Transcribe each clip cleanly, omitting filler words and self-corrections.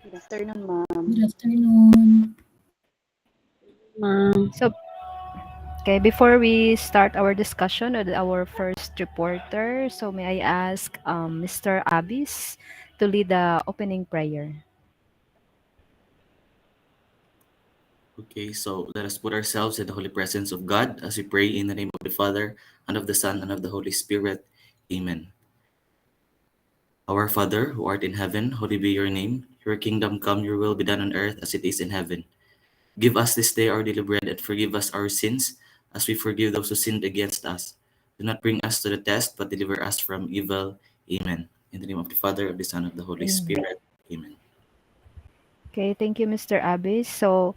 Good afternoon, ma'am. Good afternoon. Ma'am. So, okay, before we start our discussion with our first reporter, so may I ask Mr. Abis to lead the opening prayer. Okay, so let us put ourselves in the holy presence of God as we pray in the name of the Father, and of the Son, and of the Holy Spirit. Amen. Our Father, who art in heaven, holy be your name. Your kingdom come, your will be done on earth as it is in heaven. Give us this day our daily bread, and forgive us our sins, as we forgive those who sinned against us. Do not bring us to the test, but deliver us from evil. Amen. In the name of the Father, of the Son, of the Holy Amen. Spirit. Amen. Okay, thank you, Mr. Abis. So,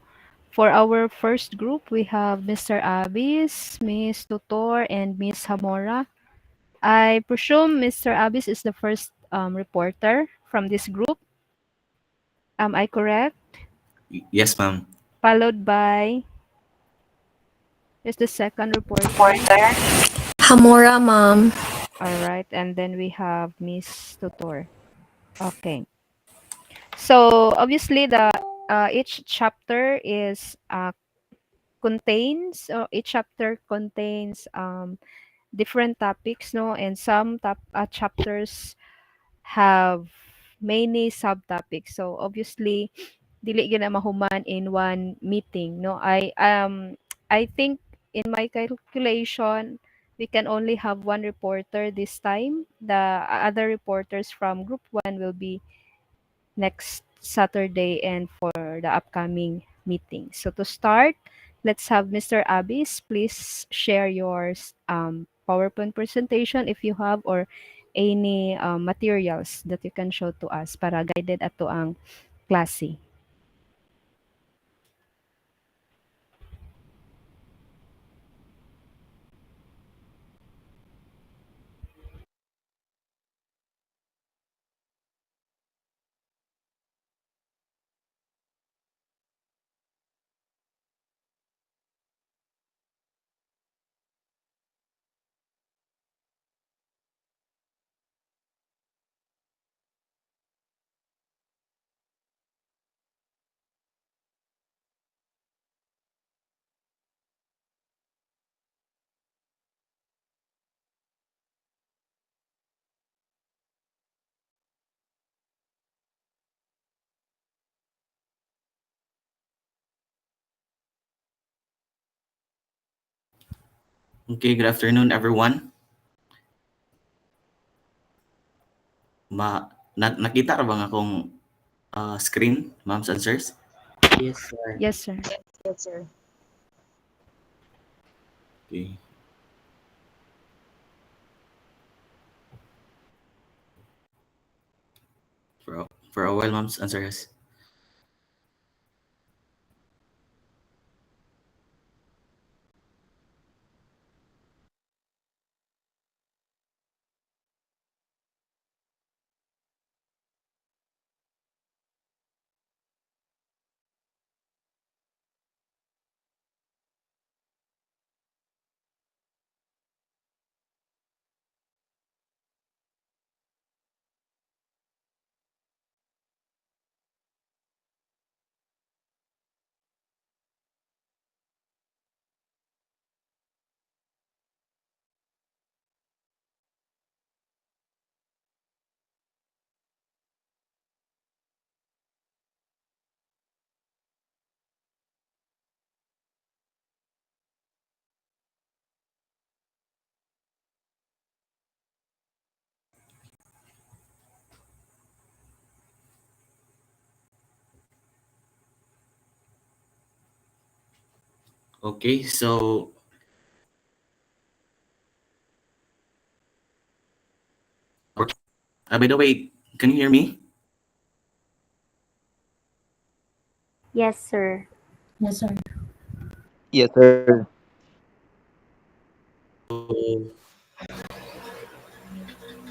for our first group, we have Mr. Abis, Miss Tutor, and Miss Hamora. I presume Mr. Abis is the first reporter from this group. Am I correct? Yes, ma'am. Followed by is the second reporter. Reporter. Hamura, ma'am. All right, and then we have Miss Tutor. Okay. So obviously the each chapter is contains each chapter contains different topics, no, and some chapters have many subtopics. So obviously dili gyud na mahuman in one meeting, no. I think in my calculation we can only have one reporter this time. The other reporters from group 1 will be next Saturday and for the upcoming meeting. So to start, let's have Mr. Abis. Please share your PowerPoint presentation if you have, or any materials that you can show to us para guided ato ang klase. Okay, good afternoon, everyone. Nakita ka ba nga akong screen, ma'ams and sirs? Yes, sir. Yes, sir. Yes, sir. Okay. For a while, ma'ams and sirs. Okay, so by the way, can you hear me? Yes, sir. Yes, sir. Yes, sir.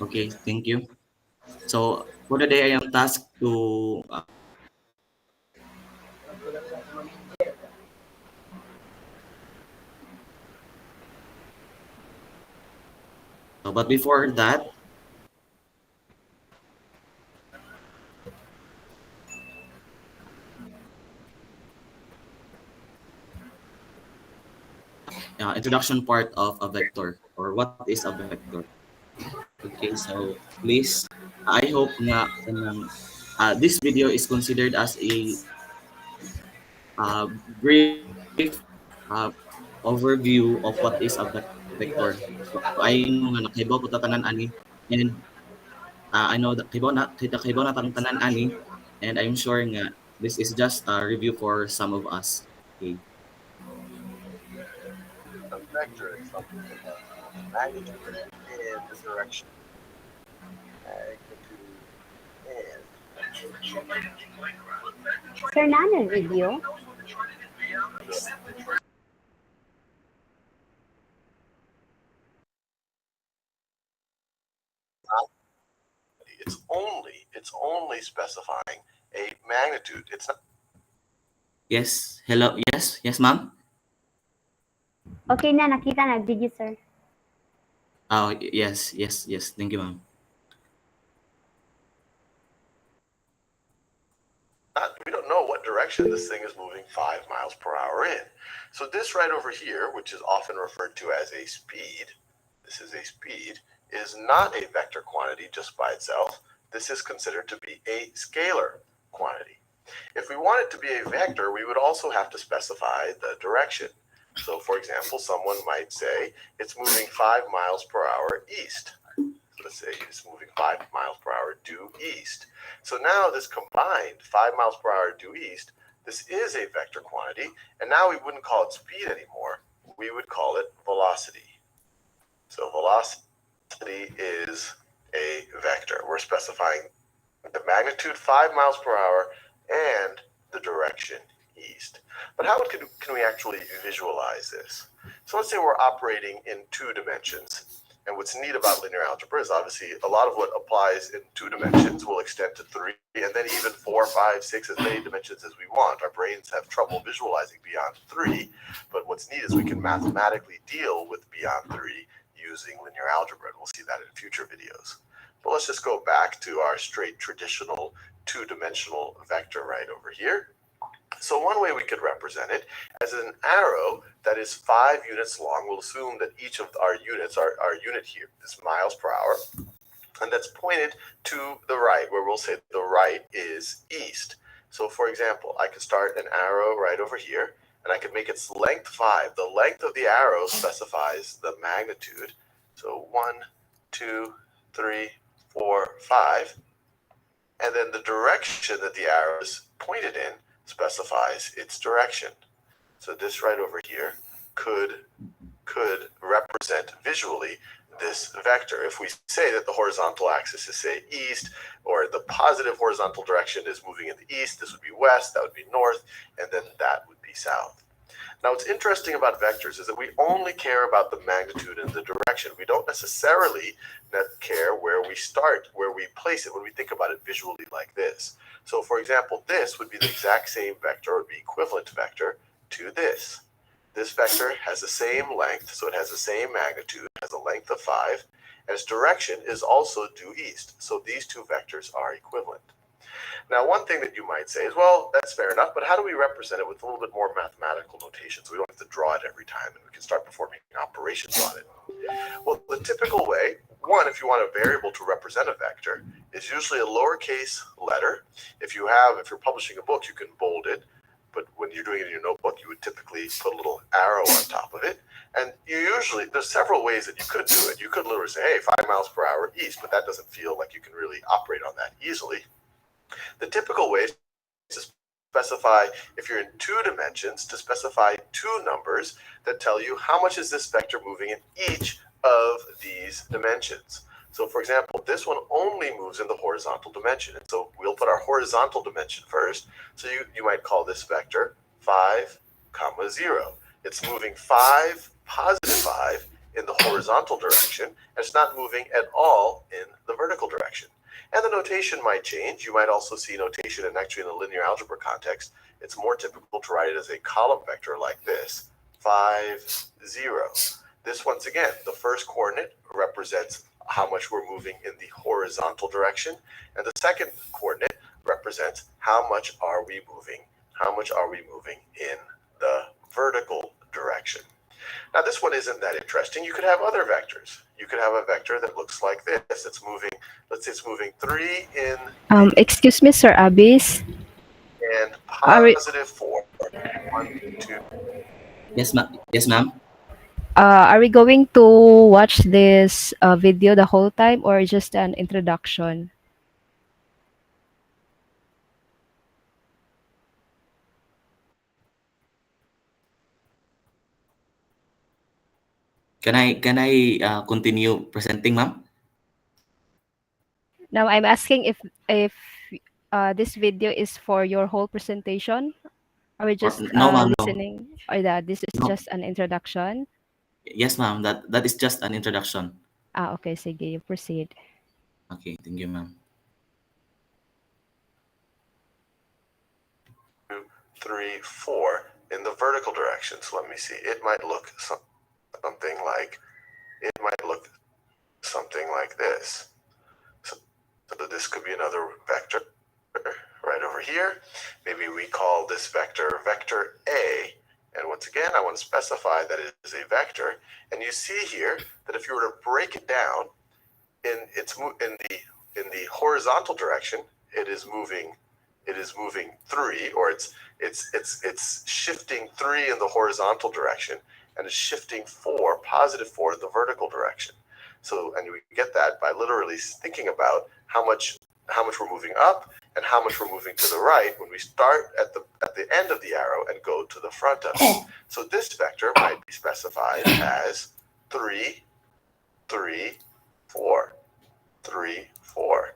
Okay, thank you. So for the day, I am tasked to. But before that, introduction part of a vector or what is a vector. Okay, so please, I hope nga kanang this video is considered as a brief overview of what is a vector. So I know nga nakahibaw po ta tanan ani, and I know that kahibaw na tanan ani, and I'm sure nga this is just a review for some of us. Okay. A vector is something that has both magnitude and the direction. Magnitude and Sir, nano video? it's only specifying a magnitude. It's not. Yes. Hello. Yes. Yes, ma'am. Okay na, nakita na video, sir. Oh, yes. Yes. Yes. Thank you, ma'am. We don't know what direction this thing is moving 5 miles per hour in. So this right over here, which is often referred to as a speed, this is a speed, is not a vector quantity just by itself. This is considered to be a scalar quantity. If we want it to be a vector, we would also have to specify the direction. So for example, someone might say it's moving 5 miles per hour east. Let's say it's moving 5 miles per hour due east. So now this combined 5 miles per hour due east, this is a vector quantity, and now we wouldn't call it speed anymore. We would call it velocity. So velocity is a vector. We're specifying the magnitude 5 miles per hour and the direction east. But how can we actually visualize this? So let's say we're operating in 2 dimensions. And what's neat about linear algebra is obviously a lot of what applies in 2 dimensions will extend to 3, and then even 4, 5, 6, as many dimensions as we want. Our brains have trouble visualizing beyond 3, but what's neat is we can mathematically deal with beyond 3 using linear algebra, and we'll see that in future videos. But let's just go back to our straight traditional 2-dimensional vector right over here. So one way we could represent it as an arrow that is 5 units long. We'll assume that each of our units, our unit here is miles per hour, and that's pointed to the right, where we'll say the right is east. So for example, I could start an arrow right over here, and I could make its length 5. The length of the arrow specifies the magnitude. So 1, 2, 3, 4, 5. And then the direction that the arrow is pointed in specifies its direction. So this right over here could represent visually this vector. If we say that the horizontal axis is, say, east, or the positive horizontal direction is moving in the east, this would be west, that would be north, and then that would be south. Now, what's interesting about vectors is that we only care about the magnitude and the direction. We don't necessarily care where we start, where we place it when we think about it visually like this. So, for example, this would be the exact same vector, or be equivalent vector to this. This vector has the same length, so it has the same magnitude, has a length of 5, and its direction is also due east. So these 2 vectors are equivalent. Now, one thing that you might say is, well, that's fair enough, but how do we represent it with a little bit more mathematical notation so we don't have to draw it every time and we can start performing operations on it? Well, the typical way, one, if you want a variable to represent a vector, is usually a lowercase letter. If you're publishing a book, you can bold it, but when you're doing it in your notebook, you would typically put a little arrow on top of it. And there's several ways that you could do it. You could literally say, hey, 5 miles per hour east, but that doesn't feel like you can really operate on that easily. The typical way is to specify, if you're in 2 dimensions, to specify 2 numbers that tell you how much is this vector moving in each of these dimensions. So for example, this one only moves in the horizontal dimension. And so we'll put our horizontal dimension first. So you might call this vector 5, 0. It's moving 5, positive 5 in the horizontal direction, and it's not moving at all in the vertical direction. And the notation might change. You might also see notation, and actually in the linear algebra context, it's more typical to write it as a column vector like this, 5, 0. This, once again, the first coordinate represents how much we're moving in the horizontal direction, and the second coordinate represents how much are we moving in the vertical direction. Now this one isn't that interesting. You could have other vectors. You could have a vector that looks like this. It's moving, let's say it's moving 3 in Excuse me, Sir Abis. and Are we- positive 4. 1, 2. Yes, ma'am. Yes, ma'am. Are we going to watch this video the whole time or just an introduction? Can I continue presenting, ma'am? Now I'm asking if this video is for your whole presentation. Are we just no, ma'am, no. listening, or that this is No. just an introduction? Yes, ma'am. That is just an introduction. Okay, sige, you proceed. Okay, thank you, ma'am. 2, 3, 4 in the vertical direction. So let me see. It might look something like this. So this could be another vector right over here. Maybe we call this vector vector A. And once again, I want to specify that it is a vector. And you see here that if you were to break it down in the horizontal direction, it is moving 3, or it's shifting 3 in the horizontal direction, and it's shifting 4, positive 4 in the vertical direction. So, and we get that by literally thinking about how much we're moving up and how much we're moving to the right when we start at the end of the arrow and go to the front of it. So this vector might be specified as 3, 3, 4, 3, 4.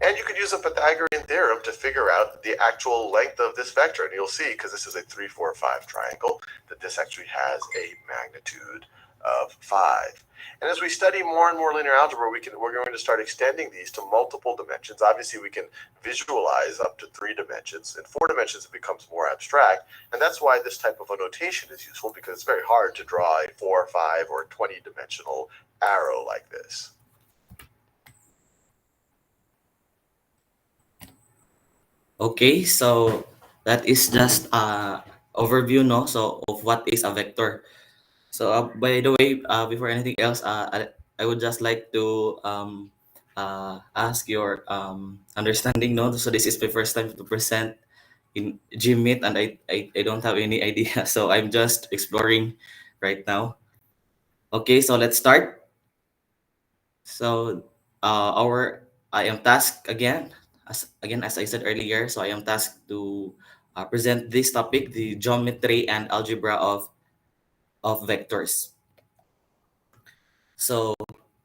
And you could use a Pythagorean theorem to figure out the actual length of this vector. And you'll see, because this is a 3, 4, 5 triangle, that this actually has a magnitude of 5. And as we study more and more linear algebra, we're going to start extending these to multiple dimensions. Obviously, we can visualize up to 3 dimensions. In 4 dimensions, it becomes more abstract. And that's why this type of a notation is useful, because it's very hard to draw a 4, 5, or 20-dimensional arrow like this. Okay, so that is just overview, no? So of what is a vector. So by the way, before anything else, I would just like to ask your understanding, no? So this is my first time to present in GMeet, and I don't have any idea. So I'm just exploring right now. Okay, so let's start. So I am tasked again, as I said earlier. So I am tasked to present this topic, the geometry and algebra of vectors. So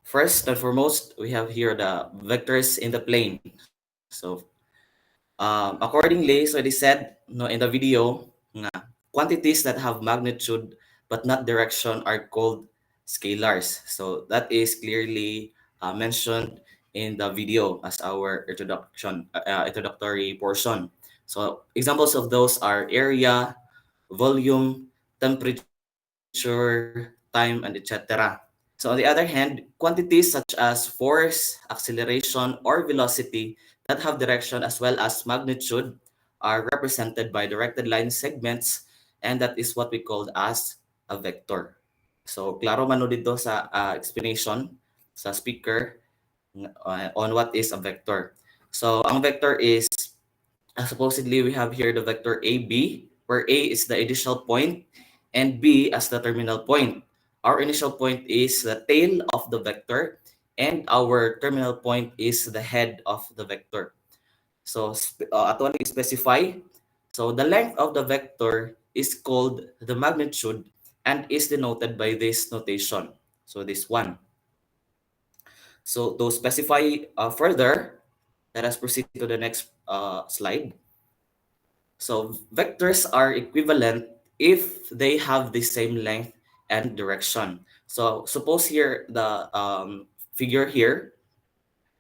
first and foremost, we have here the vectors in the plane. So accordingly, so they said, no, in the video, nga, quantities that have magnitude but not direction are called scalars. So that is clearly mentioned in the video as our introductory portion. So examples of those are area, volume, temperature, time, and etc. So on the other hand, quantities such as force, acceleration, or velocity that have direction as well as magnitude are represented by directed line segments, and that is what we call as a vector. So klaro man no dito sa explanation sa speaker on what is a vector. So ang vector is supposedly we have here the vector AB, where A is the initial point and B as the terminal point. Our initial point is the tail of the vector, and our terminal point is the head of the vector. So actually specify. So the length of the vector is called the magnitude and is denoted by this notation. So this one. So to specify further, let us proceed to the next slide. So vectors are equivalent if they have the same length and direction. So suppose here the figure here.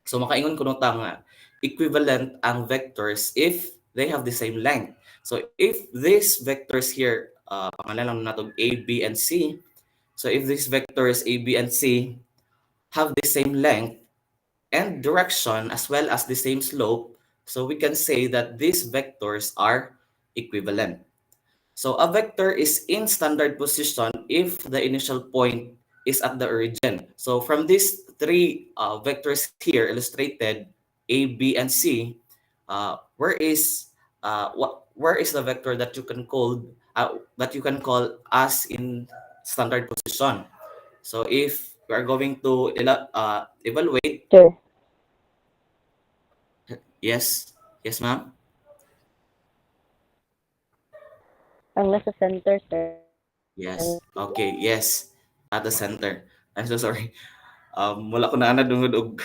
So makaingon ko nota nga equivalent ang vectors if they have the same length. So if these vectors here, pangalan lang natin A, B, and C. So if these vectors A, B, and C have the same length and direction as well as the same slope, so we can say that these vectors are equivalent. So a vector is in standard position if the initial point is at the origin. So from these three vectors here illustrated, A, B, and C, where is the vector that you can call as in standard position? So if we are going to evaluate, Sir. yes, yes, ma'am. Ang nasa center, sir. Yes. Okay, yes. At the center. I'm so sorry. Wala ko na dungod og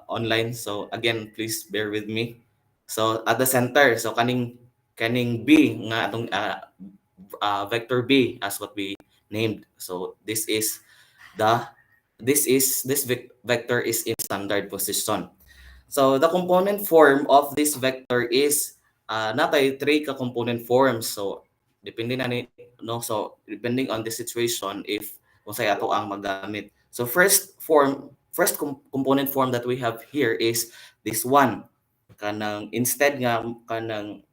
online. So again, please bear with me. So at the center, so kaning B nga atong vector B as what we named. So this vector is in standard position. So the component form of this vector is natay three ka component forms. So depending depending on the situation if unsay ato ang magamit. So component form that we have here is this one. Kanang instead nga kanang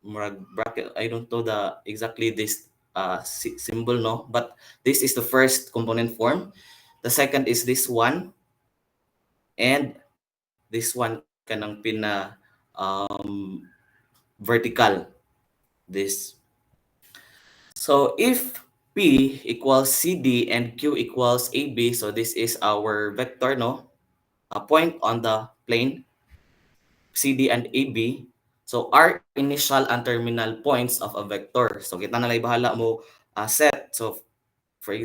bracket, I don't know the exactly this symbol, no, but this is the first component form. The second is this one, and this one kanang pina vertical, this. So if P equals CD and Q equals AB, so this is our vector, no, a point on the plane CD and AB. So our initial and terminal points of a vector. So kita na lang bahala mo set. So for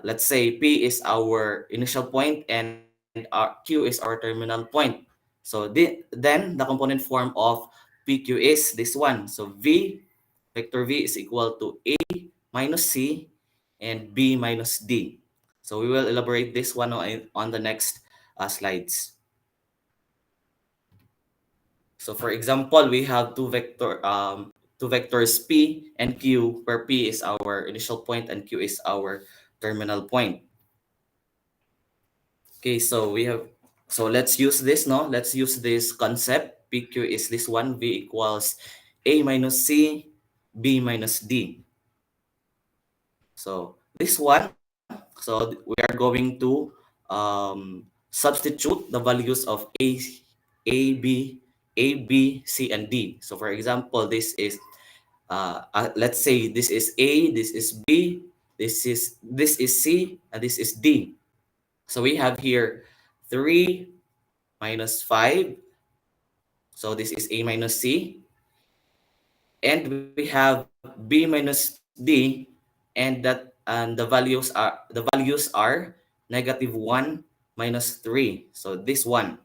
let's say P is our initial point and our Q is our terminal point. So then the component form of PQ is this one. So vector V is equal to A minus C and B minus D. So we will elaborate this one on the next slides. So for example, we have two vectors P and Q, where P is our initial point and Q is our terminal point. Okay, so let's use this, no? Let's use this concept. PQ is this one, V equals A minus C, B minus D. So this one, so we are going to substitute the values of A, B, C, and D. So for example, this is let's say this is A, this is B, this is C, and this is D. So we have here 3 minus 5. So this is A minus C. And we have B minus D, and the values are -1 minus 3. So this one.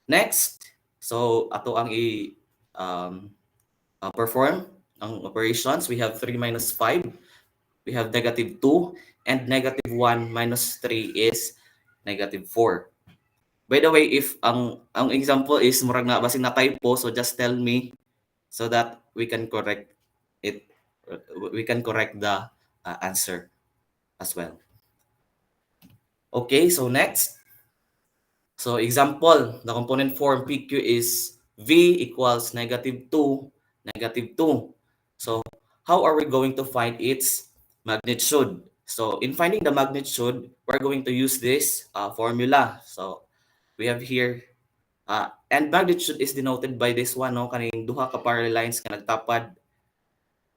Next, so ato ang perform ang operations. We have 3 minus 5. We have -2, and -1 minus 3 is -4. By the way, if ang example is murag na basing na typo, so just tell me so that we can correct it. We can correct the answer as well. Okay, so next. So example, the component form PQ is V equals -2, -2. So how are we going to find its magnitude? So in finding the magnitude, we're going to use this formula. So we have here, and magnitude is denoted by this one, no? Kaning duha ka parallel lines ka nagtapad.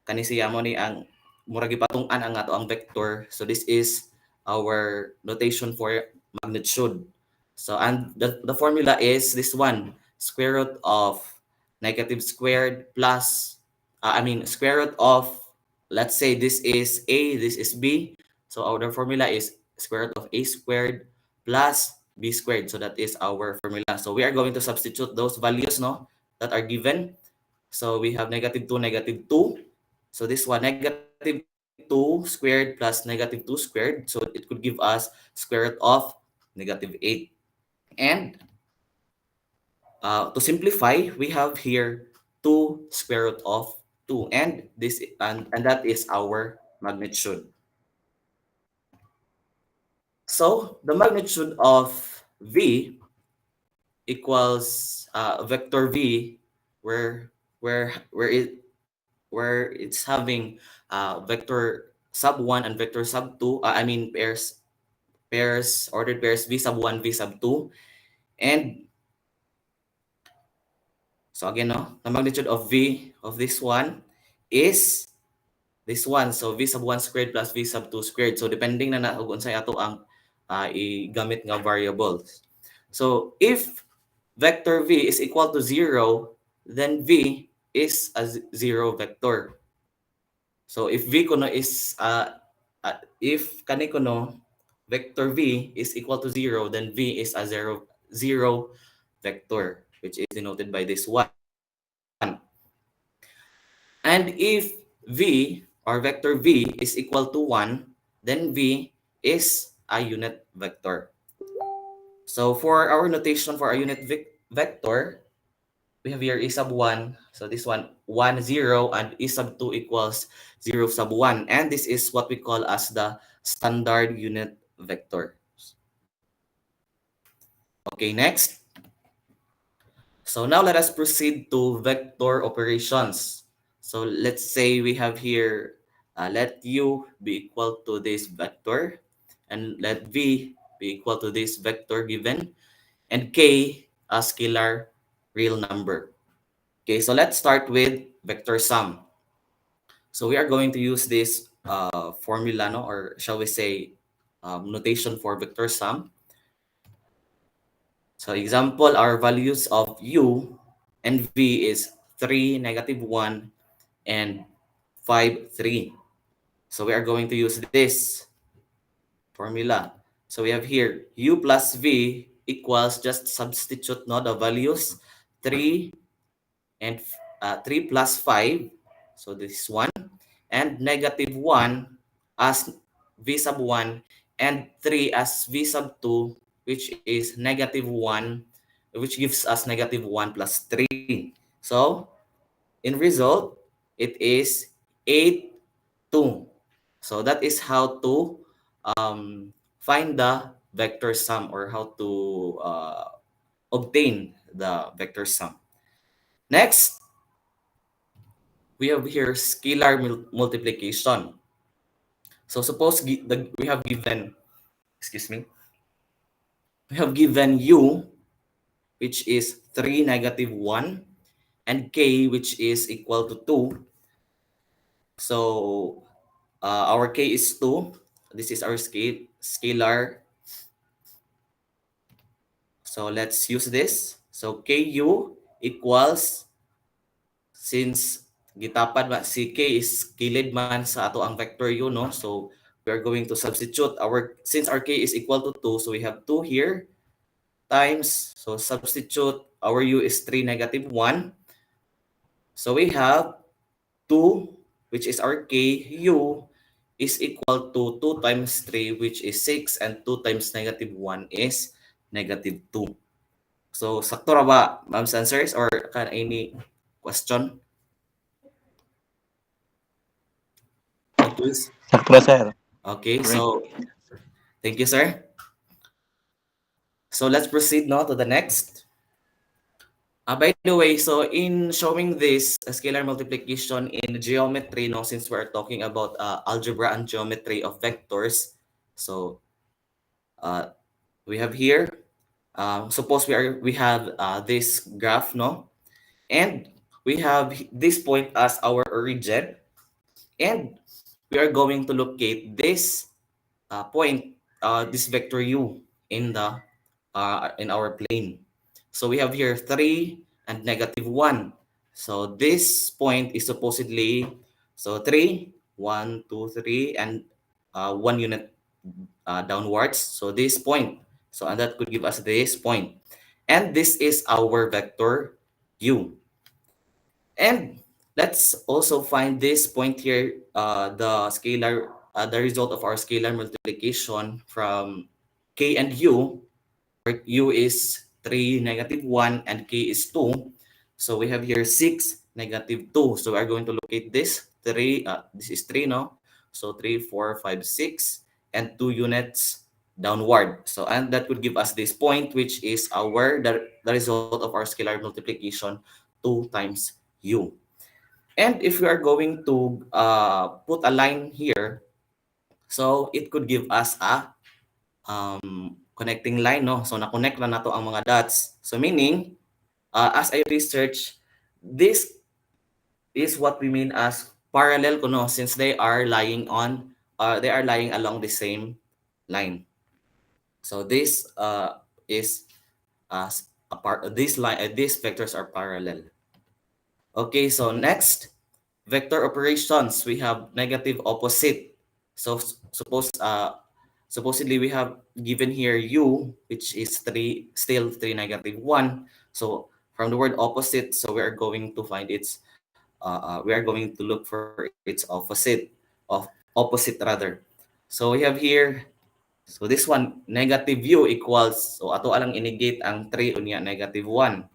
Kani siya mo ni ang murag ipatung-an ang ato ang vector. So this is our notation for magnitude. So and the formula is this one, square root of negative squared plus, square root of, let's say this is A, this is B. So our formula is square root of A squared plus B squared. So that is our formula. So we are going to substitute those values, no, that are given. So we have -2, -2. So this one, -2 squared plus -2 squared. So it could give us square root of -8. And to simplify, we have here 2 square root of 2, and that is our magnitude. So the magnitude of V equals vector V where it's having vector sub 1 and vector sub 2, I mean ordered pairs v sub 1, v sub 2. And so again, no, the magnitude of v of this one is this one. So v sub 1 squared plus v sub 2 squared. So depending na kung unsay ato ang i-gamit nga variables. So if vector v is equal to 0, then v is a zero vector. So if v kuno is if kani kuno vector v is equal to 0, then v is a zero vector, which is denoted by this one. And if v or vector v is equal to 1, then v is a unit vector. So for our notation for a unit vector, we have here e sub 1. So this one, 1, 0, and e sub 2 equals 0 sub 1. And this is what we call as the standard unit vector. Okay, next. So now let us proceed to vector operations. So let's say we have here, let u be equal to this vector, and let v be equal to this vector given, and k a scalar real number. Okay, so let's start with vector sum. So we are going to use this formula, no, or shall we say notation for vector sum. So example, our values of u and v is 3, -1, and 5, 3. So we are going to use this formula. So we have here u plus v equals, just substitute no the values, 3 and 3 plus 5. So this one, and -1 as v sub 1, and 3 as v sub 2, which is -1, which gives us -1 plus 3. So in result, it is 8, 2. So that is how to find the vector sum, or how to obtain the vector sum. Next, we have here scalar multiplication. So suppose we have given, we have given u, which is 3, -1, and k, which is equal to 2. So our k is 2. This is our scalar. So let's use this. So ku equals, since gitapad ba si k is kilid man sa ato ang vector u, no? So we are going to substitute since our k is equal to 2, so we have 2 here times, so substitute our u is 3, -1. So we have 2, which is our k, u is equal to 2 times 3, which is 6, and 2 times -1 is -2. So sakto ra ba, ma'am answers, or any question? No, please. Sakto na, sir. Okay, so thank you, sir. So let's proceed now to the next. By the way, so in showing this scalar multiplication in geometry, no, since we're talking about algebra and geometry of vectors, so we have here, suppose we have this graph, no, and we have this point as our origin, and we are going to locate this point, this vector u in our plane. So we have here 3 and -1. So this point is supposedly, so 3, 1, 2, 3, and 1 unit downwards. So this point. So and that could give us this point. And this is our vector u. And let's also find this point here, the result of our scalar multiplication from k and u, where u is 3, -1, and k is 2. So we have here 6, -2. So we're going to locate this 3. This is 3, no? So 3, 4, 5, 6, and 2 units downward. So and that would give us this point, which is the result of our scalar multiplication 2 times u. And if we are going to put a line here, so it could give us a connecting line, no? So na-connect na nato ang mga dots. So meaning, as I research, this is what we mean as parallel kuno, since they are lying along the same line. So this is a part of this line. These vectors are parallel. Okay, so next, vector operations. We have negative opposite. So supposedly we have given here u, which is 3, still 3, negative 1. So from the word opposite, so we are going to find its we are going to look for its opposite rather. So we have here, so this one, negative u equals, so ato alang inegate ang 3 unya negative 1.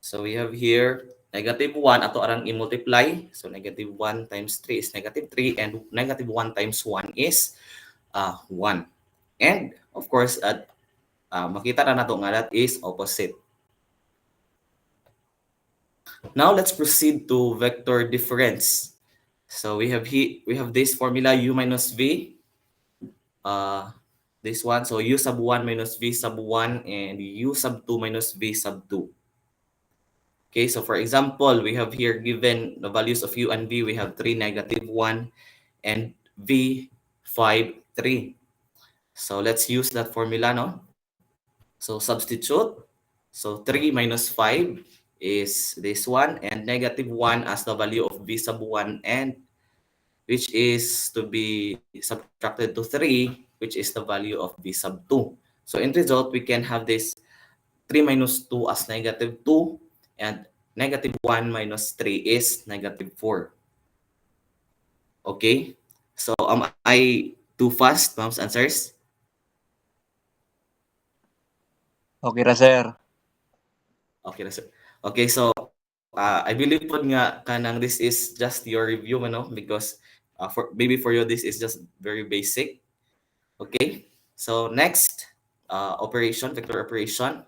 So we have here negative 1, ato arang i-multiply. So negative 1 times 3 is negative 3, and negative 1 times 1 is 1. And of course, makita na nato nga that is opposite. Now let's proceed to vector difference. So we have this formula u minus v. This one, so u sub 1 minus v sub 1 and u sub 2 minus v sub 2. Okay, so for example, we have here given the values of u and v. We have 3, negative 1, and v, 5, 3. So let's use that formula, no? So substitute. So 3 minus 5 is this one, and negative 1 as the value of v sub 1, and which is to be subtracted to 3, which is the value of v sub 2. So in result, we can have this 3 minus 2 as negative 2, and negative 1 minus 3 is negative 4. Okay? So am I too fast, Mom's answers? Okay ra, sir. Okay, sir. Okay, so I believe po nga kanang this is just your review, ano, because maybe for you this is just very basic. Okay, so next vector operation.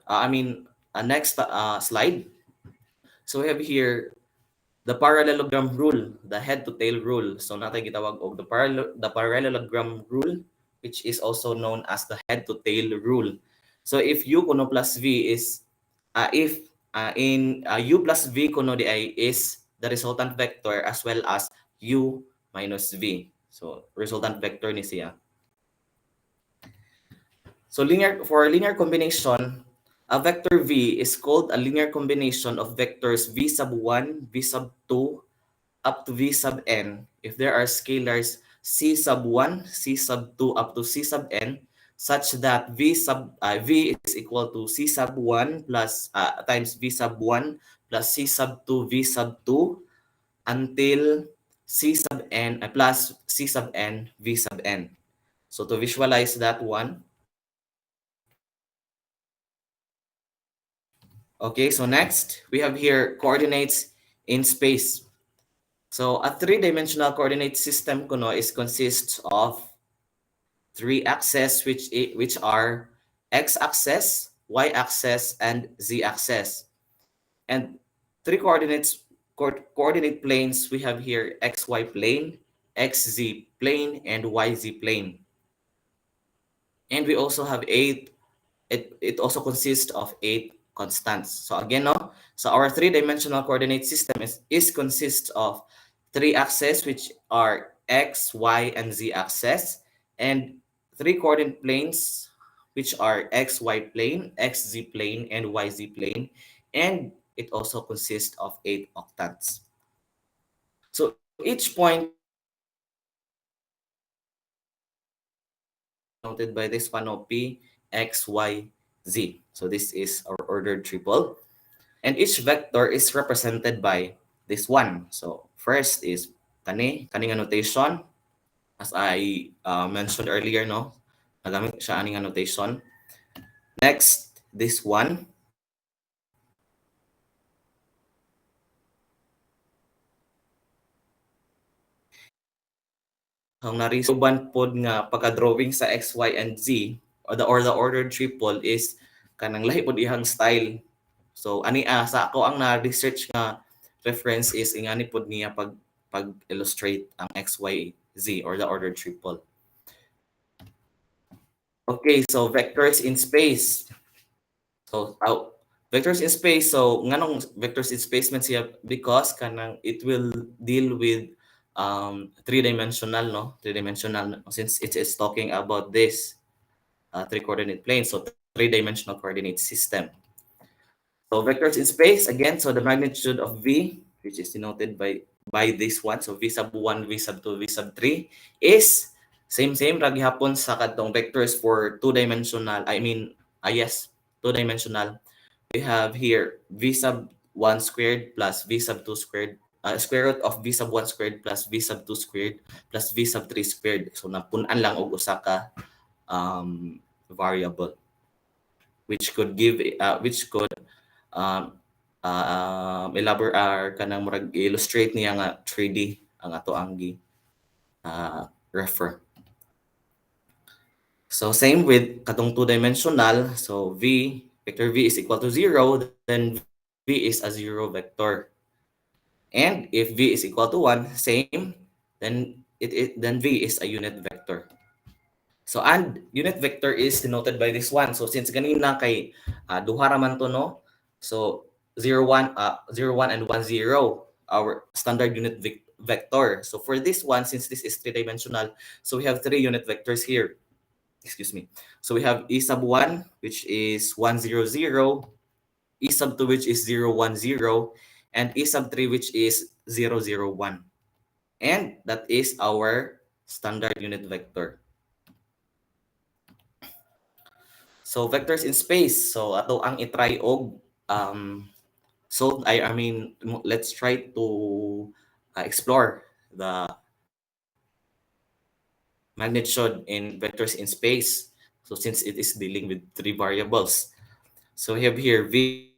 Next slide. So we have here the parallelogram rule, the head to tail rule. So natay gitawag og the parallelogram rule, which is also known as the head to tail rule. So if u kuno plus v is u plus v kuno di ay is the resultant vector as well as u minus v. So resultant vector ni siya. So for linear combination, a vector v is called a linear combination of vectors v sub 1, v sub 2, up to v sub n if there are scalars c sub 1, c sub 2, up to c sub n, such that v is equal to c sub 1 plus times v sub 1 plus c sub 2 v sub 2 until c sub n plus c sub n v sub n. So to visualize that one, okay, so next we have here coordinates in space. So a three-dimensional coordinate system kuno consists of 3 axes which are x-axis, y-axis, and z-axis. And 3 coordinate planes we have here: xy plane, xz plane, and yz plane. And we also have 8. It also consists of 8 constants. So again, no, so our 3-dimensional coordinate system consists of 3 axes which are x, y, and z axis, and 3 coordinate planes which are xy plane, xz plane, and yz plane, and it also consists of 8 octants. So each point noted by this one of p, x, y, z. So this is our ordered triple. And each vector is represented by this one. So first is kaning annotation. As I mentioned earlier, no? Nagamit siya aning annotation. Next, this one. Ang narisuban pod nga pagka-drawing sa x, y, and z, or the ordered triple is kanang lahi pod ihang style. So sa ako ang na-research nga reference is ingani pod niya pag-illustrate ang X, Y, Z or the ordered triple. Okay, so vectors in space. So vectors in space, so nganong vectors in space man siya because kanang it will deal with three-dimensional, no? Three-dimensional since it is talking about this three-coordinate plane, so three-dimensional coordinate system. So vectors in space, again, so the magnitude of V, which is denoted by this one, so V sub 1, V sub 2, V sub 3, is same ragi hapon sa kadtong vectors for two-dimensional, two-dimensional. We have here V sub 1 squared plus V sub 2 squared, square root of V sub 1 squared plus V sub 2 squared plus V sub 3 squared. So napunan lang og usa ka variable which could elaborate kanang murag illustrate niya nga 3D ang ato ang refer. So same with katong two-dimensional, so vector V is equal to 0, then V is a 0 vector. And if V is equal to 1, same, then then V is a unit vector. So and unit vector is denoted by this one. So since ganina kay duha ra man to, no? So 0 1 and 1 0 our standard unit vector. So for this one, since this is three-dimensional, so we have three unit vectors here. Excuse me. So we have E sub 1, which is 1 0 0, E sub 2, which is 0 1 0, and E sub 3, which is 0 0 1. And that is our standard unit vector. So vectors in space. So ato ang itry og so let's try to explore the magnitude in vectors in space. So since it is dealing with three variables. So we have here V,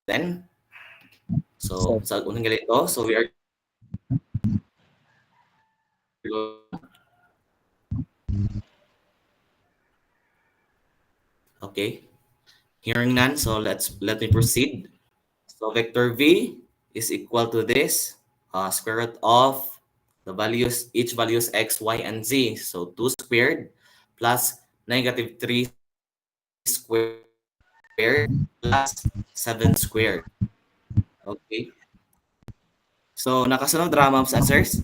then so sa unang ganito, so we are okay. Hearing none, so let me proceed. So vector V is equal to this square root of the values, each values x, y, and z. So 2 squared plus negative 3 squared plus 7 squared. Okay. So nakasunod ra ma'am sa answers?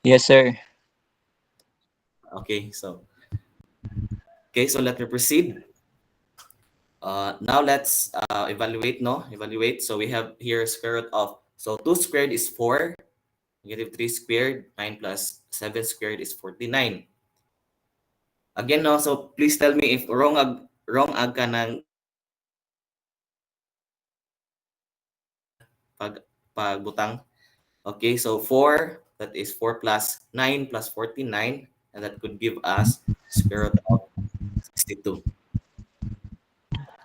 Yes, sir. Okay, so let me proceed. Now let's evaluate. So we have here square root of, so 2 squared is 4, negative 3 squared, 9 plus 7 squared is 49. Again, no, so please tell me if wrong ag ka ng pagbutang. Okay, so 4, that is 4 plus 9 plus 49, and that could give us square root of 62.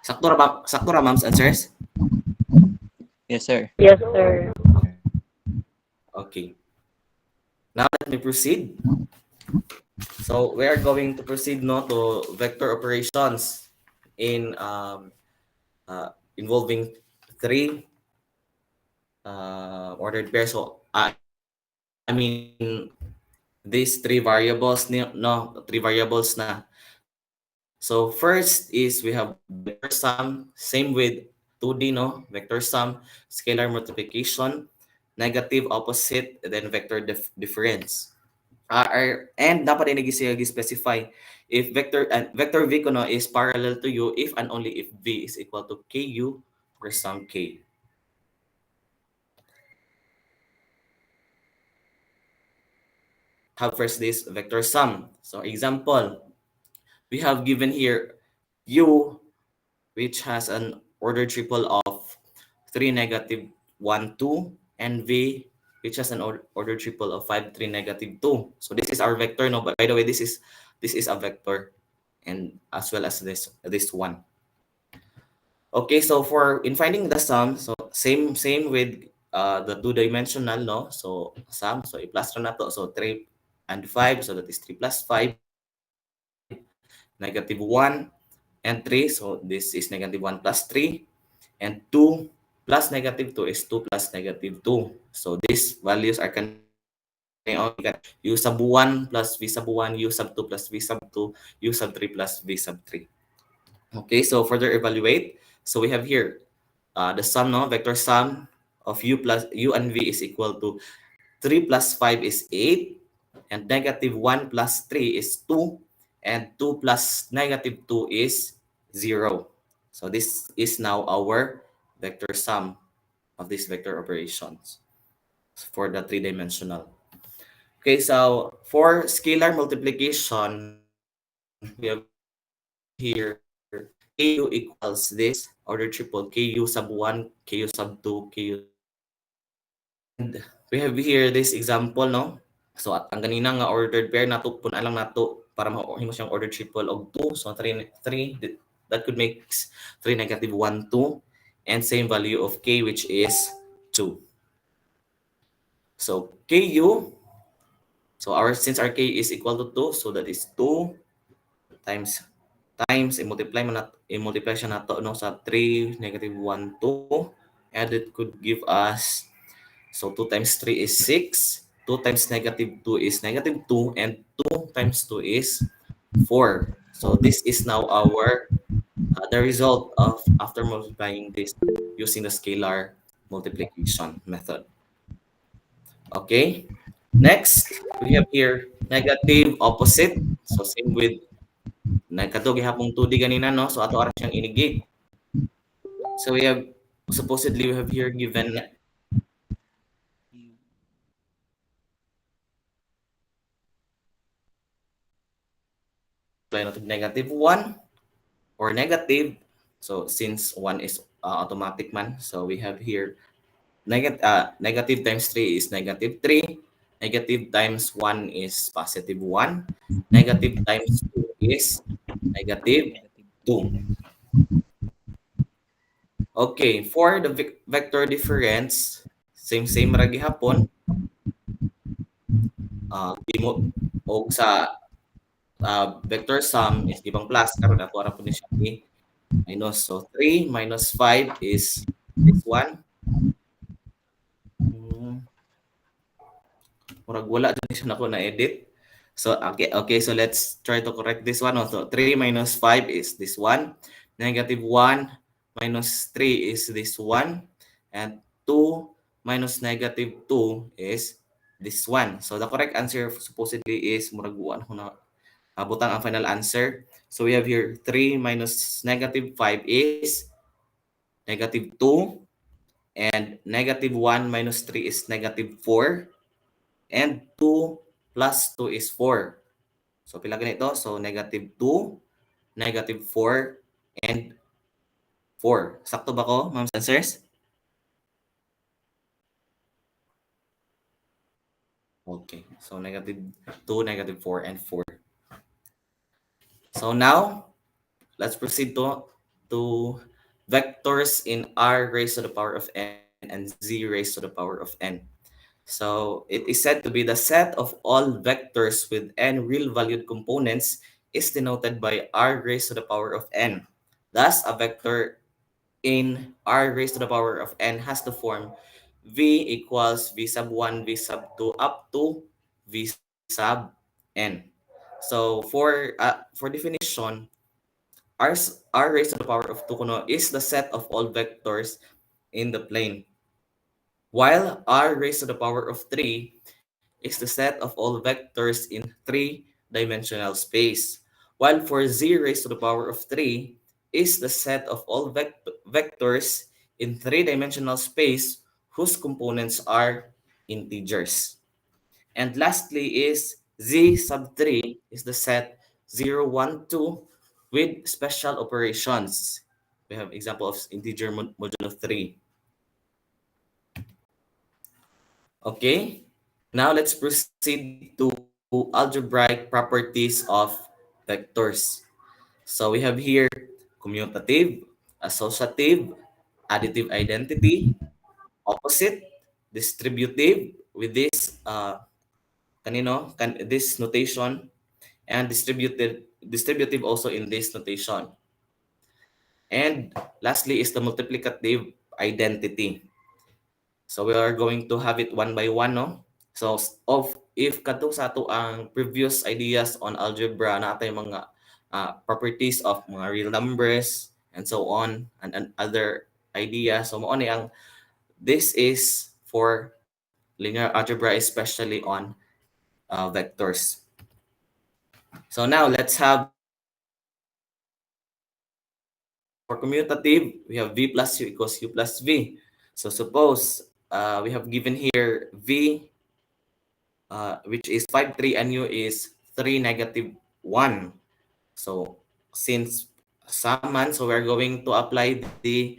Sakto ra ma'am's answers? Yes, sir. Yes, sir. Okay. Now let me proceed. So we are going to proceed to vector operations in involving three ordered pairs. So these three variables na. So first is we have vector sum, same with 2D, no? Vector sum, scalar multiplication, negative, opposite, and then vector difference. And dapat din specify if vector V ko is parallel to U if and only if V is equal to KU for some K. Have first this vector sum. So example, we have given here U, which has an order triple of 3 negative 1 2, and V, which has an order triple of 5 3 negative 2. So this is our vector, no? But by the way, this is a vector, and as well as this one. Okay, so in finding the sum, so same with the two-dimensional, no? So sum, so i-plus na to, so 3 and 5, so that is 3 plus 5, negative 1, and 3. So this is negative 1 plus 3. And 2 plus negative 2 is 2 plus negative 2. So these values are u sub 1 plus v sub 1, u sub 2 plus v sub 2, u sub 3 plus v sub 3. Okay, so further evaluate. So we have here the sum, no, vector sum of u and v is equal to 3 plus 5 is 8, and negative 1 plus 3 is 2, and 2 plus negative 2 is 0. So this is now our vector sum of these vector operations for the three-dimensional. Okay, so for scalar multiplication, we have here ku equals this order triple ku sub 1, ku sub 2, ku. And we have here this example, no? So at ang ganina nga ordered pair nato pun alang nato para mahimo siyang order triple og 2. So 3 that could make 3 negative 1 2, and same value of k, which is 2. So ku, so since our k is equal to 2, so that is 2 times i-multiply siya nato, no, sa 3 negative 1 2, and it could give us, so 2 times 3 is 6, 2 times negative 2 is negative 2, and 2 times 2 is 4. So this is now our the result of after multiplying this using the scalar multiplication method. Okay, next we have here negative opposite. So same with nagkato gihapong 2D ganina, no? So ato ara siyang i-negate. So we have supposedly we have here given negative 1 or negative. So since 1 is automatic man, so we have here negative times 3 is negative 3, negative times 1 is positive 1, negative times 2 is negative 2. Okay, for the vector difference, same ra gihapon. Og sa vector sum is gibang plus, karon ato ra pud ni siya minus. So 3 minus 5 is this one. Murag wala din siya nako na edit. So okay, so let's try to correct this one. So 3 minus 5 is this one. Negative 1 minus 3 is this one. And 2 minus negative 2 is this one. So the correct answer supposedly is murag buwan ko na butang ang final answer. So we have here 3 minus negative 5 is negative 2. And negative 1 minus 3 is negative 4. And 2 plus 2 is 4. So pila ganito? So negative 2, negative 4, and 4. Sakto ba ko, ma'am answers? Okay. So negative 2, negative 4, and 4. So now, let's proceed to vectors in r raised to the power of n and z raised to the power of n. So it is said to be the set of all vectors with n real-valued components is denoted by r raised to the power of n. Thus, a vector in r raised to the power of n has the form v equals v sub 1, v sub 2, up to v sub n. So for definition, r raised to the power of 2 kuno is the set of all vectors in the plane, while r raised to the power of 3 is the set of all vectors in three-dimensional space, while for z raised to the power of 3 is the set of all vectors in three-dimensional space whose components are integers. And lastly is z sub 3 is the set 0, 1, 2 with special operations. We have example of integer modulo 3. Okay, now let's proceed to algebraic properties of vectors. So we have here commutative, associative, additive identity, opposite, distributive with this this notation, and distributive also in this notation. And lastly is the multiplicative identity. So we are going to have it one by one, no? So if kadto sa ato ang previous ideas on algebra na atay mga properties of mga real numbers and so on and other ideas, so mo ni ang this is for linear algebra, especially on vectors. So now let's have for commutative, we have v plus u equals u plus v. So suppose we have given here v, which is 5, 3, and u is 3, negative 1. So since summand, so we're going to apply the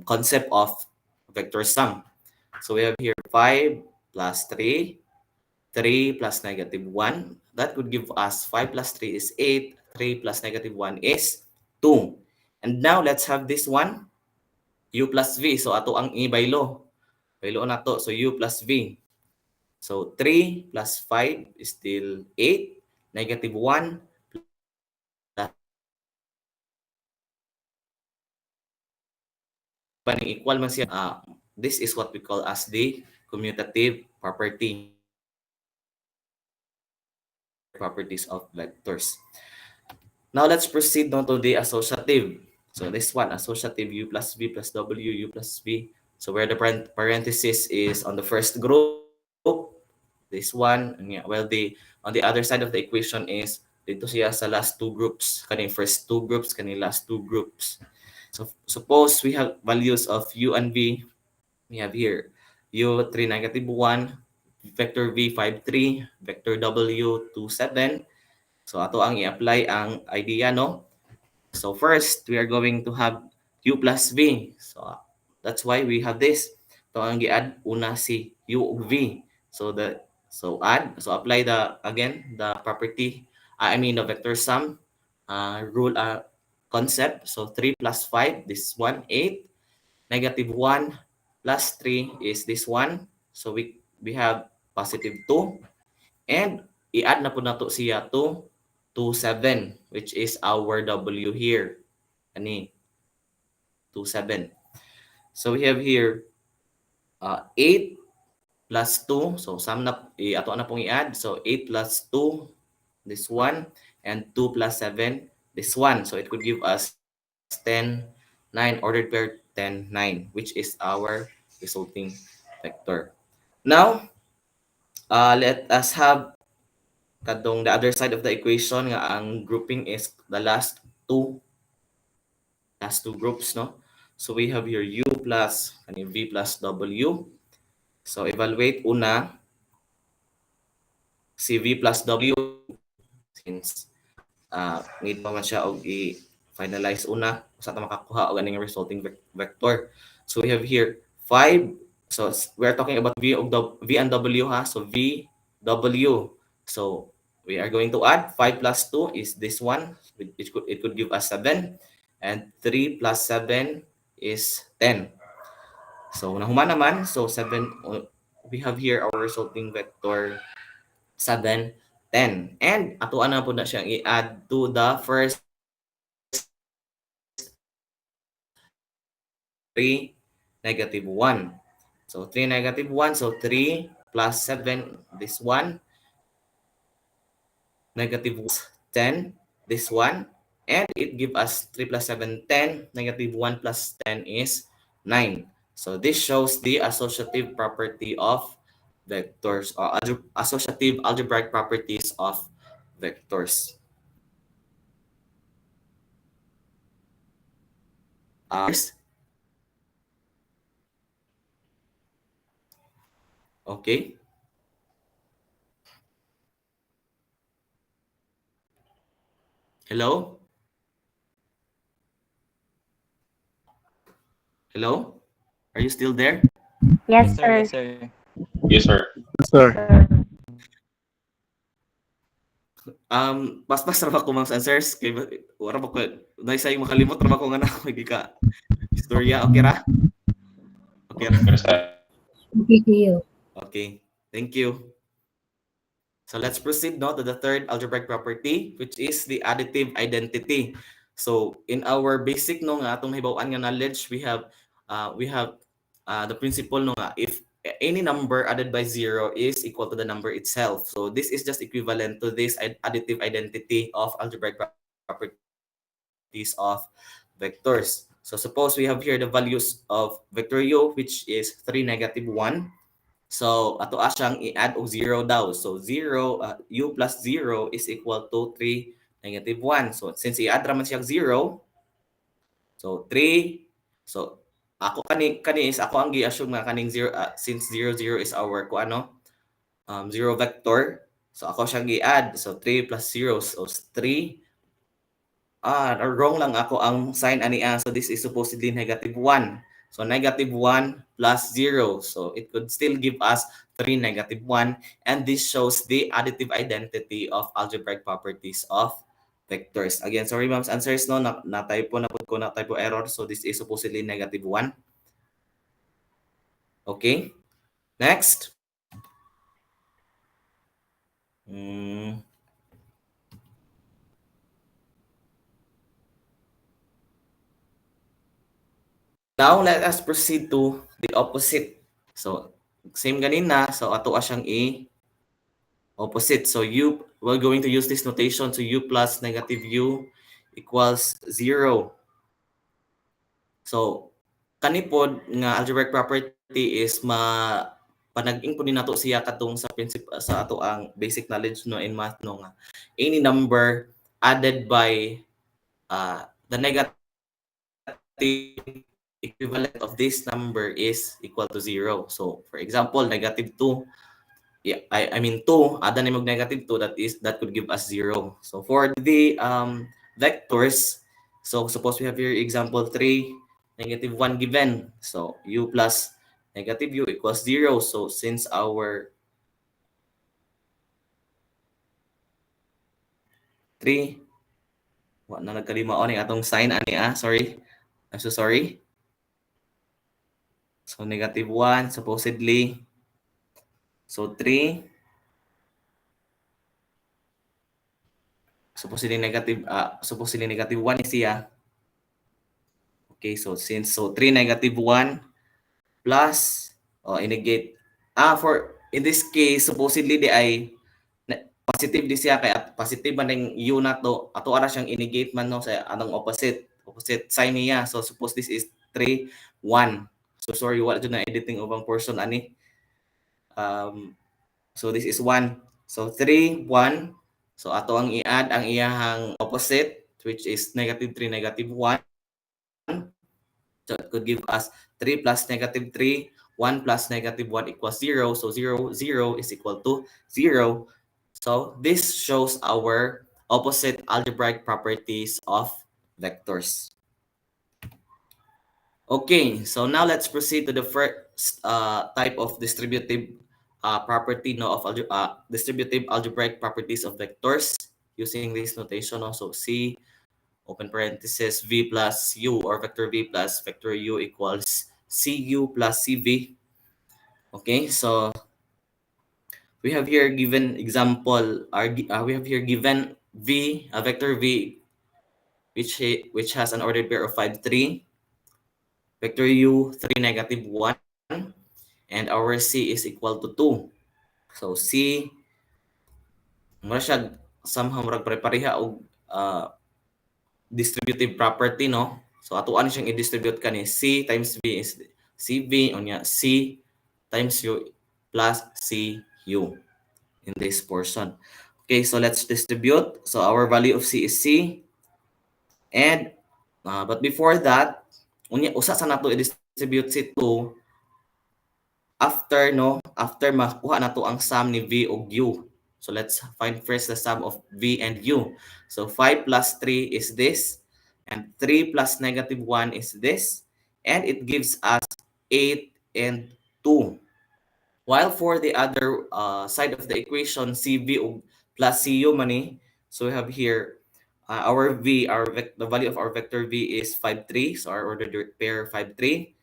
concept of vector sum. So we have here 5 plus 3, 3 plus negative 1. That would give us 5 plus 3 is 8, 3 plus negative 1 is 2. And now let's have this one, u plus v. So ato ang i-baylo. Baylo na to. So u plus v. So 3 plus 5 is still 8. Negative 1 plus equal man siya. This is what we call as the commutative properties of vectors. Now let's proceed now to the associative. So this one, associative u plus v plus w, u plus v. So where the parenthesis is on the first group, this one, well, on the other side of the equation is dito siya sa last two groups, kaning first two groups, kaning last two groups. So suppose we have values of u and v. We have here u 3, negative 1, vector v 5, 3, vector w 2, 7. So ato ang i-apply ang idea, no? So first, we are going to have u plus v. So that's why we have this. Ito ang i-add una si u ug v. So apply the property, the vector sum rule concept. So 3 plus 5, this one, 8. Negative 1 plus 3 is this one. So we have positive 2. And i-add na po nato siya to 2, 7, which is our w here. Ani 2, 7. So we have here 8 plus 2. So sum na, ato na pong i-add. So 8 plus 2, this one, and 2 plus 7, this one. So it could give us 10, 9, ordered pair 10, 9, which is our resulting vector. Now, let us have kadong the other side of the equation nga ang grouping is the last two groups, no? So we have here u plus v plus w. So evaluate una si v plus w since need pa man siya og i-finalize una sa ta makakuha og aning resulting vector. So we have here 5. So we're talking about v and w, ha. So v w. So we are going to add 5 plus 2 is this one. It could give us 7. And 3 plus 7 is 10. So nahuman naman. So 7, we have here our resulting vector 7, 10. And atuan na po na siyang i-add to the first 3, negative 1. So 3, negative 1. So 3 plus 7, this one. Negative 10, this one. And it gives us 3 plus 7, 10. Negative 1 plus 10 is 9. So this shows the associative property of vectors, or associative algebraic properties of vectors. Okay. Hello? Hello? Are you still there? Yes, sir. Yes, sir. Yes, sir. Pas ra ko mga answers kay wala ba ko naisay makalimot ra ko nga na hindi ka istorya, okay ra? Okay ra. Okay to you. Okay. Thank you. So let's proceed now to the third algebraic property, which is the additive identity. So in our basic no nga atong hibaw-an nga knowledge, we have the principle no nga if any number added by 0 is equal to the number itself. So this is just equivalent to this additive identity of algebraic properties of vectors. So suppose we have here the values of vector u, which is 3, -1. So ato siyang i-add og 0 daw. So 0 u plus 0 is equal to 3, -1. So since i-add raman siya 0, so 3, so ako kani is ako ang gi-assume nga kaning 0 since 0 0 is our 0 vector. So ako siyang gi-add. So 3 plus 0, so 3. Wrong lang ako ang sign ani. So this is supposedly -1. So -1 plus 0. So it could still give us 3, -1. And this shows the additive identity of algebraic properties of vectors. Again, sorry ma'am, answers no, na-typo na po ko, na-typo error. So this is supposedly -1. Okay. Next. Now, let us proceed to the opposite. So, same ganina. So, ato siyang opposite. So, we're going to use this notation. So, u plus -u equals 0. So, kanipod nga algebraic property is panag-ing po nato siya katong sa principle sa ato ang basic knowledge no in math no nga any number added by the negative equivalent of this number is equal to 0. So for example, -2. Yeah, I mean 2, add na mag -2, that could give us 0. So for the vectors, so suppose we have here example 3, -1 given. So u plus -u equals 0. So since our 3, wa na nagkalimaon ang atong sign ani sorry. I'm so sorry. So -1 supposedly. So 3. Supposedly -1 is siya. Okay, so 3 -1 plus negate for in this case supposedly di ay positive di siya kay positive man ning u na to ato ara siyang negate man no sa anong opposite sign niya. So suppose this is 3 1. So sorry, wala jud na editing ubang portion ani. So this is 1. So 3 1. So ato ang i-add ang iyahang opposite, which is -3 -1. So it could give us 3 plus -3, 1 plus -1 equals 0. So 0 0 is equal to 0. So this shows our opposite algebraic properties of vectors. Okay, so now let's proceed to the first type of distributive property of distributive algebraic properties of vectors using this notation also. C open parenthesis v plus u or vector v plus vector u equals cu plus cv. Okay, so we have here given example, we have here given v, a vector v which has an ordered pair of 5 3, vector u 3 -1, and our c is equal to 2. So c mura siya somehow murag pare-pareha og distributive property no. So atuan siyang i-distribute kani c times v is cv unya c times u plus cu in this portion. Okay, so let's distribute. So our value of c is c, and but before that unya usa sa nato i-distribute si 2 after makuha nato ang sum ni v ug u. So let's find first the sum of v and u. So 5 plus 3 is this, and 3 plus -1 is this, and it gives us 8 and 2. While for the other side of the equation, cv plus cu money, so we have here our v, the value of our vector v is 5 3, so our ordered pair 5 3,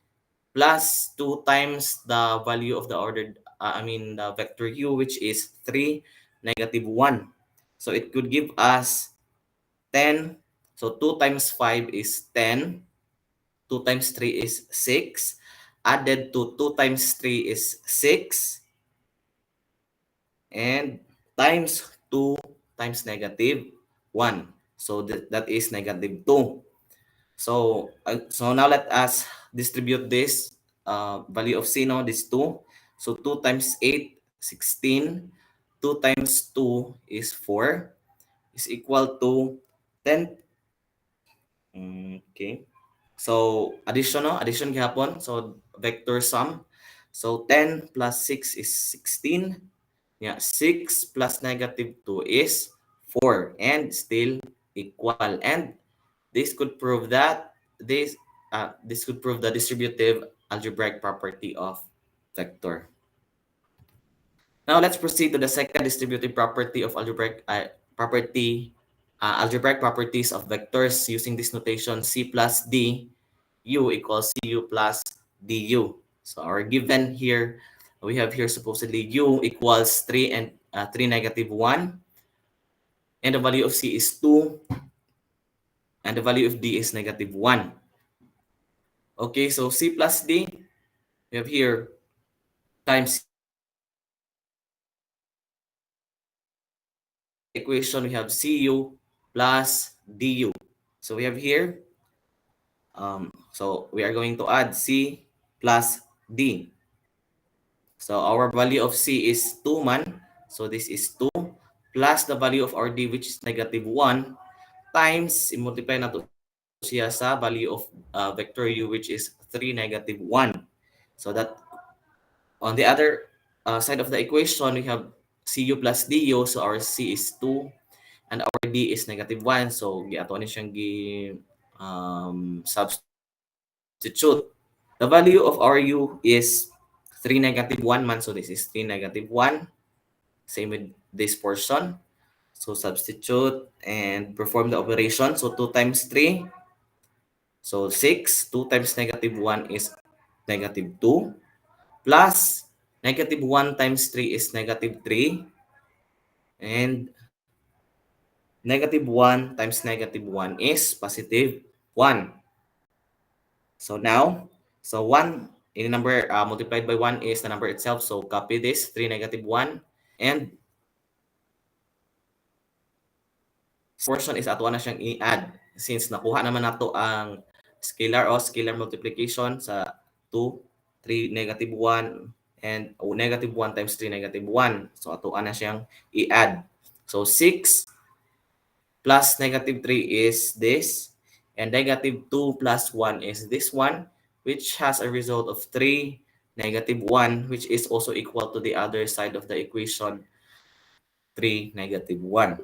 plus 2 times the value of the ordered the vector u, which is 3 -1. So it could give us 10 So 2 times 5 is 10. 2 times 3 is 6. Added to 2 times 3 is 6. And times 2 times negative 1. So that is negative 2. So now let us distribute this value of C, no, this 2. So 2 times 8, 16. 2 times 2 is 4. Is equal to 10. Okay. So addition, no? Addition gihapon. So vector sum. So 10 plus 6 is 16. Yeah, 6 plus negative 2 is 4 and still equal. And this could prove that this could prove the distributive algebraic property of vector. Now let's proceed to the second distributive property of algebraic algebraic properties of vectors using this notation: C plus D u equals CU plus DU. So our given here, we have here supposedly u equals 3 and 3 negative 1, and the value of C is 2, and the value of D is negative 1. Okay, so C plus D, we have here times equation, we have CU plus DU. So we have here, so we are going to add C plus D. So our value of C is 2 man. So this is 2 plus the value of our D, which is negative 1, times, i-multiply na to siya sa value of vector U, which is 3 negative 1. So that on the other side of the equation, we have CU plus DU. So our C is 2 and our D is negative 1. So giato ni siyang substitute. The value of our U is 3 negative 1 man. So this is 3 negative 1. Same with this portion. So substitute and perform the operation. So 2 times 3. So 6. 2 times negative 1 is negative 2. Plus negative 1 times 3 is negative 3. And negative 1 times negative 1 is positive 1. So now, so 1 in the number multiplied by 1 is the number itself. So copy this, 3 negative 1. And portion is ato na siyang i-add. Since nakuha naman nato ang scalar o scalar multiplication sa 2, 3 negative 1, and negative 1 times 3 negative 1. So ato na siyang i-add. So 6 plus negative 3 is this, and negative 2 plus 1 is this one, which has a result of 3 negative 1, which is also equal to the other side of the equation, 3 negative 1.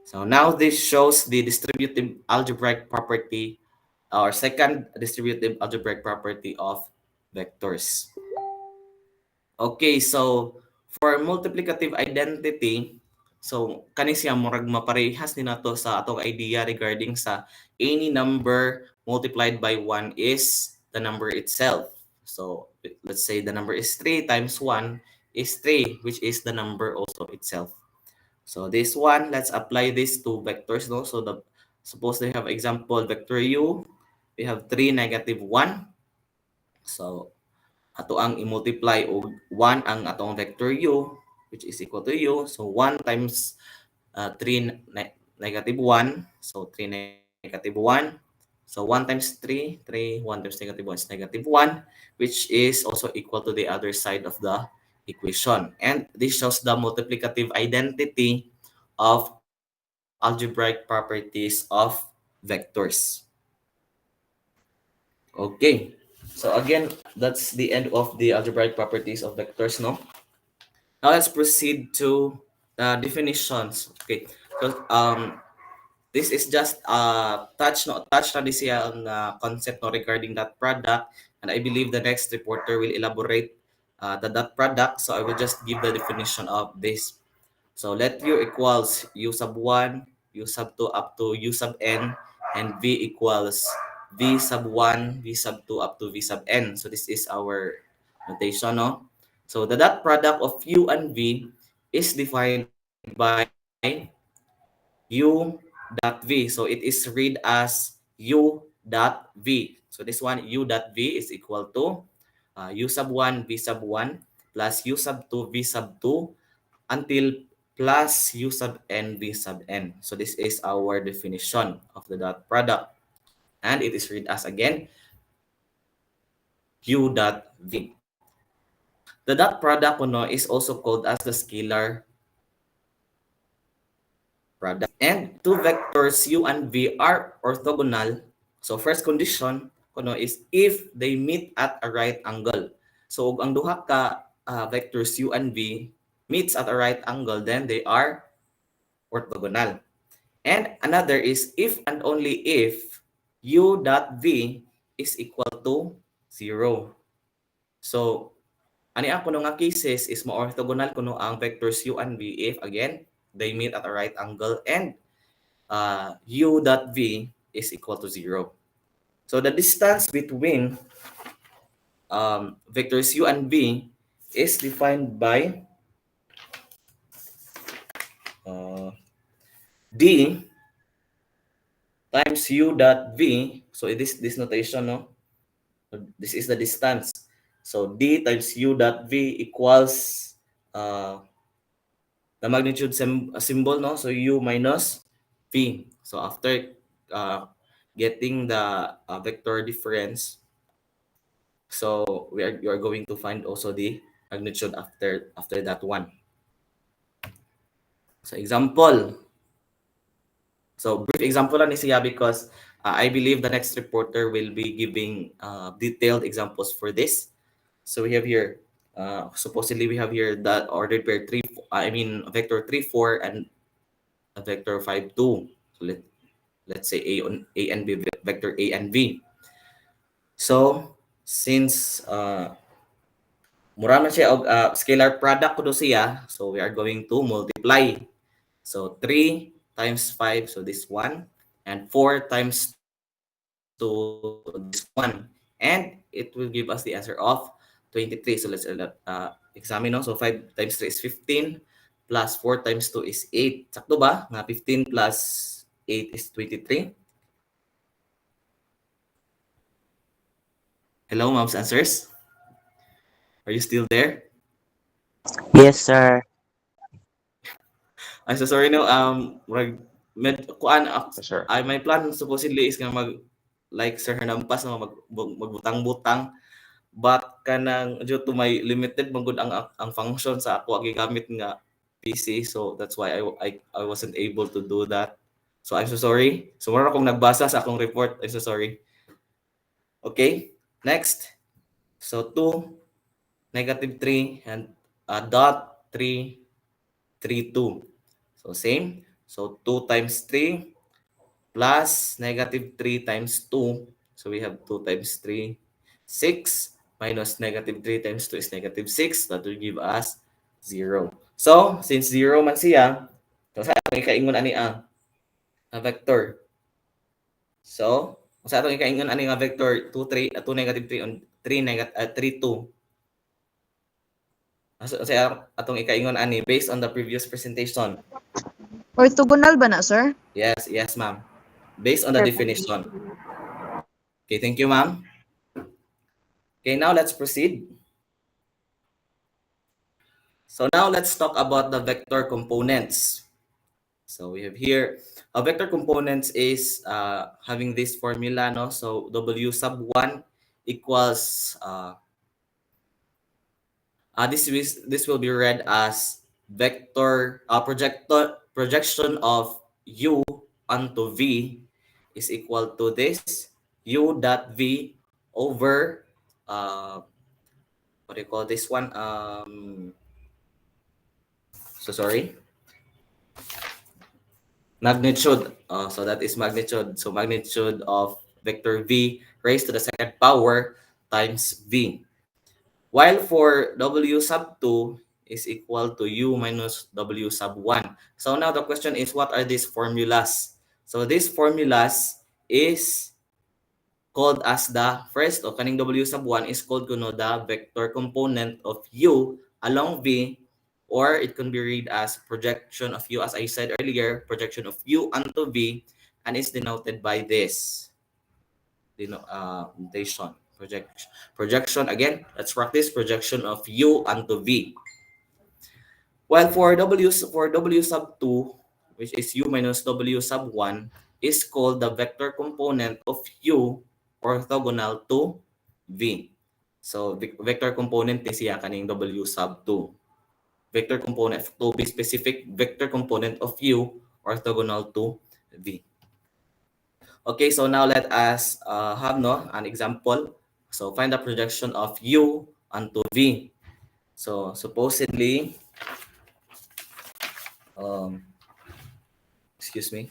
So now this shows the distributive algebraic property, or second distributive algebraic property of vectors. Okay, so for multiplicative identity, so kani siya murag maparehas ni nato sa atong idea regarding sa any number multiplied by 1 is the number itself. So let's say the number is 3 times 1 is 3, which is the number also itself. So this one, let's apply this to vectors, no? So suppose they have example vector u, we have 3 negative 1. So ato ang i-multiply og 1 ang atong vector u, which is equal to u. So 1 times 3 negative 1. So 3 negative 1. So 1 times 3, 1 times negative 1 is negative 1, which is also equal to the other side of the equation. And this shows the multiplicative identity of algebraic properties of vectors. Okay. So again, that's the end of the algebraic properties of vectors, no? Now let's proceed to the definitions. Okay. So, this is just touch na this yung concept, no, regarding that product, and I believe the next reporter will elaborate that product. So I will just give the definition of this. So let u equals u sub 1, u sub 2 up to u sub n, and v equals v sub 1, v sub 2 up to v sub n. So this is our notation, no? So the dot product of u and v is defined by u dot v. So it is read as u dot v. So this one, u dot v is equal to u sub 1 v sub 1 plus u sub 2 v sub 2 until plus u sub n v sub n. So this is our definition of the dot product. And it is read as again u dot v. The dot product kuno is also called as the scalar product. And two vectors u and v are orthogonal. So first condition kuno is if they meet at a right angle. So ang duha ka vectors u and v meets at a right angle, then they are orthogonal. And another is if and only if u dot v is equal to 0. So ani ang kuno nga cases is mo-orthogonal kuno ang vectors u and v if again they meet at a right angle and u dot v is equal to 0. So the distance between vectors u and v is defined by d times u dot v. So it is this notation, no? This is the distance. So d times u dot v equals the magnitude symbol, no? So u minus v. So after getting the vector difference, so you are going to find also the magnitude after that one. So example. So brief example lang ni siya because I believe the next reporter will be giving detailed examples for this. So we have here, supposedly we have here that ordered pair vector 3, 4 and a vector 5, 2. So let's say A and B, vector A and B. So since mura man siya og scalar product kudo siya, so we are going to multiply. So 3 times 5, so this one, and 4 times 2, this one, and it will give us the answer of 23. So let's examine. No? So 5 times 3 is 15, plus 4 times 2 is 8. Sakto ba? Nga 15 plus 8 is 23. Hello, Mom's Answers? Are you still there? Yes, sir. I'm so sorry, no. Sir. My plan supposedly is nga like Sir Hernampas na magbutang-butang, but kanang due to my limited magud ang function sa ako gigamit nga PC, so that's why I wasn't able to do that. So I'm so sorry. So mura akong nagbasa sa akong report. I'm so sorry. Okay, next. So 2, -3, and dot 3, 3, 2. So same. So 2 times 3 plus -3 times 2. So we have 2 times 3, 6 minus -3 times 2 is -6. That will give us 0. So since 0 man siya, so sa atong ikaingon ani ang vector. So sa atong ikaingon ani nga vector 2 -3 on 3 2. Sa atong ikaingon ani based on the previous presentation. Orthogonal ba na, sir? Yes, ma'am. Based on the definition. Okay, thank you, ma'am. Okay, now let's proceed. So now let's talk about the vector components. So we have here, a vector components is having this formula, no? So W sub 1 equals, this will be read as vector, projection of U onto V is equal to this U dot V over what do you call this one? So sorry. Magnitude. So that is magnitude. So magnitude of vector V raised to the second power times V. While for W sub 2 is equal to U minus W sub 1. So now the question is, what are these formulas? So these formulas is called as the first of kaning W sub 1 is called kuno the vector component of U along V or it can be read as projection of U, as I said earlier, projection of U onto V, and is denoted by this notation. Projection, again, let's practice projection of U onto V. While for W sub 2, which is U minus W sub 1, is called the vector component of U orthogonal to V. So, vector component ni siya kaning W sub 2. Vector component, to be specific, vector component of U orthogonal to V. Okay, so now let us have an example. So, find the projection of U onto V. So, supposedly, excuse me.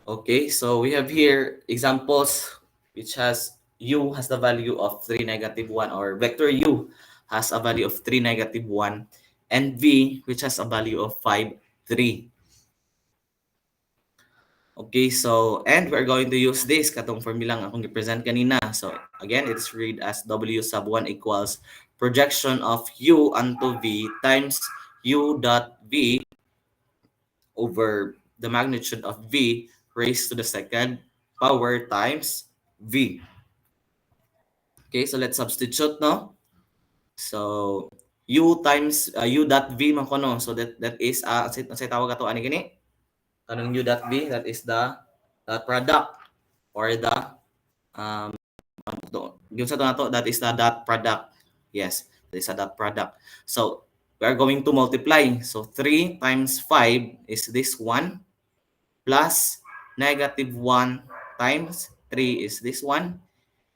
Okay, so we have here examples which has U has the value of 3, -1, or vector U has a value of 3, -1, and V which has a value of 5, 3. Okay, so, and we're going to use this katong formula nga akong i-present kanina. So, again, it's read as W sub 1 equals projection of U onto V times U dot V over the magnitude of V raised to the second power times V. Okay, so let's substitute, no? So, U times U dot V man ko, no? So, that is, say tawag ato ani gini? Kanang U dot V, that is the product or the yung sa to nato, that is the dot product. Yes, that is a dot product. So, we are going to multiply. So, 3 times 5 is this one, plus -1 times 3 is this one,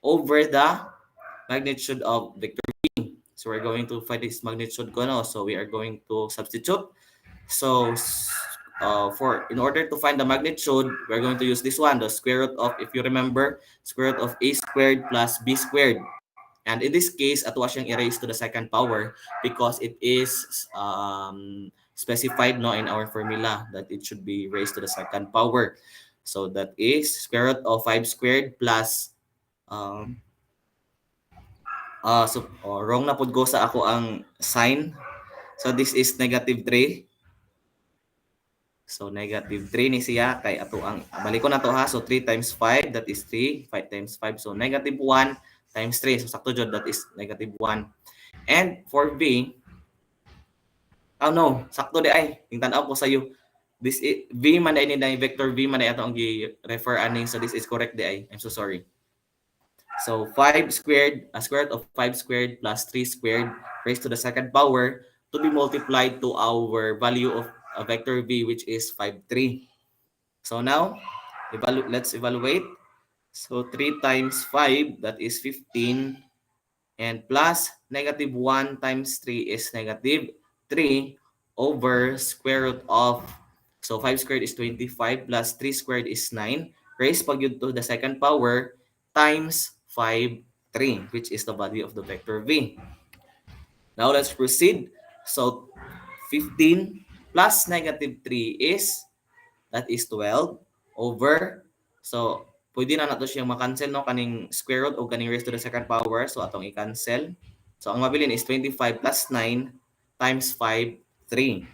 over the magnitude of vector V. So, we're going to find this magnitude ko, no? So, we are going to substitute. So, in order to find the magnitude, we're going to use this one, the square root of, if you remember, square root of a squared plus b squared. And in this case, ato siyang erase to the second power because it is specified, no, in our formula that it should be raised to the second power. So that is square root of 5 squared plus wrong na pud ko sa ako ang sign. So this is -3. So, -3 ni siya kay ato ang balik ko na to ha. So, 3 times 5, that is 3. 5 times 5, so -1 times 3. So, sakto jud, that is -1. And for V, no, sakto di ay. Yung tanaw ko sa iyo. This is, V man ay ni vector V man ay ato ang gi-refer ani. So, this is correct di ay. I'm so sorry. So, 5 squared, square root of 5 squared plus 3 squared raised to the second power to be multiplied to our value of a vector V, which is 5, 3. So now, let's evaluate. So 3 times 5, that is 15. And plus -1 times 3 is -3 over square root of, so 5 squared is 25 plus 3 squared is 9. Raised pag yun to the second power times 5, 3, which is the value of the vector V. Now let's proceed. So 15 plus -3 is, that is 12 over, so pwede na nato siyang makancel, no, kaning square root o kaning raised to the second power. So atong i-cancel. So ang mabilin is 25 plus 9 times 5, 3.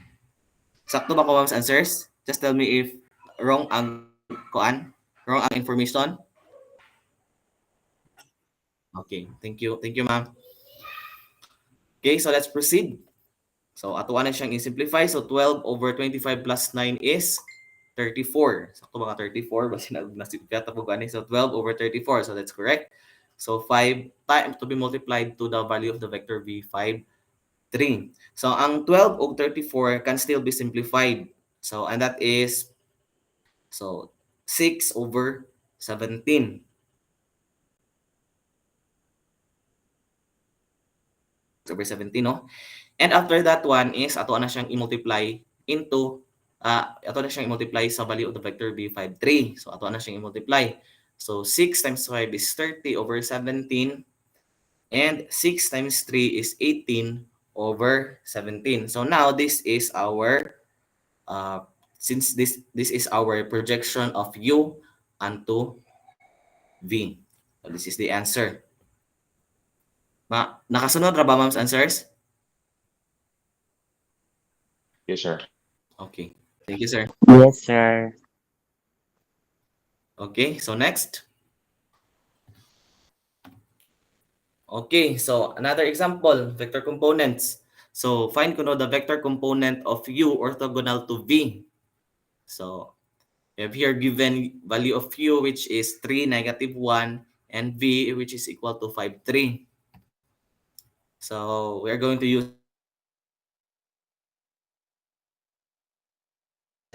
Sakto ba ko, ma'am's answers? Just tell me if wrong ang information. Okay, thank you. Thank you, ma'am. Okay, so let's proceed. So, ato na siyang i-simplify. So, 12 over 25 plus 9 is 34. Sakto ba nga 34? Basi nasimplify po gani. So, 12 over 34. So, that's correct. So, 5 times to be multiplied to the value of the vector V, 5, 3. So, ang 12 over 34 can still be simplified. So, and that is, so, 6 over 17. Over 17, no? And after that one is ato na siyang i-multiply into ato na siyang i-multiply sa value of the vector V, 5, 3. So ato na siyang i-multiply. So 6 times 5 is 30 over 17 and 6 times 3 is 18 over 17. So now this is our since this is our projection of U onto V. So this is the answer. Nakasunod ra ba, ma'am's answers? Yes, sir. Okay. Thank you, sir. Yes, sir. Okay, so next. Okay, so another example, vector components. So find kuno the vector component of U orthogonal to V. So we have here given value of U, which is 3, -1, and V, which is equal to 5, 3. So we're going to use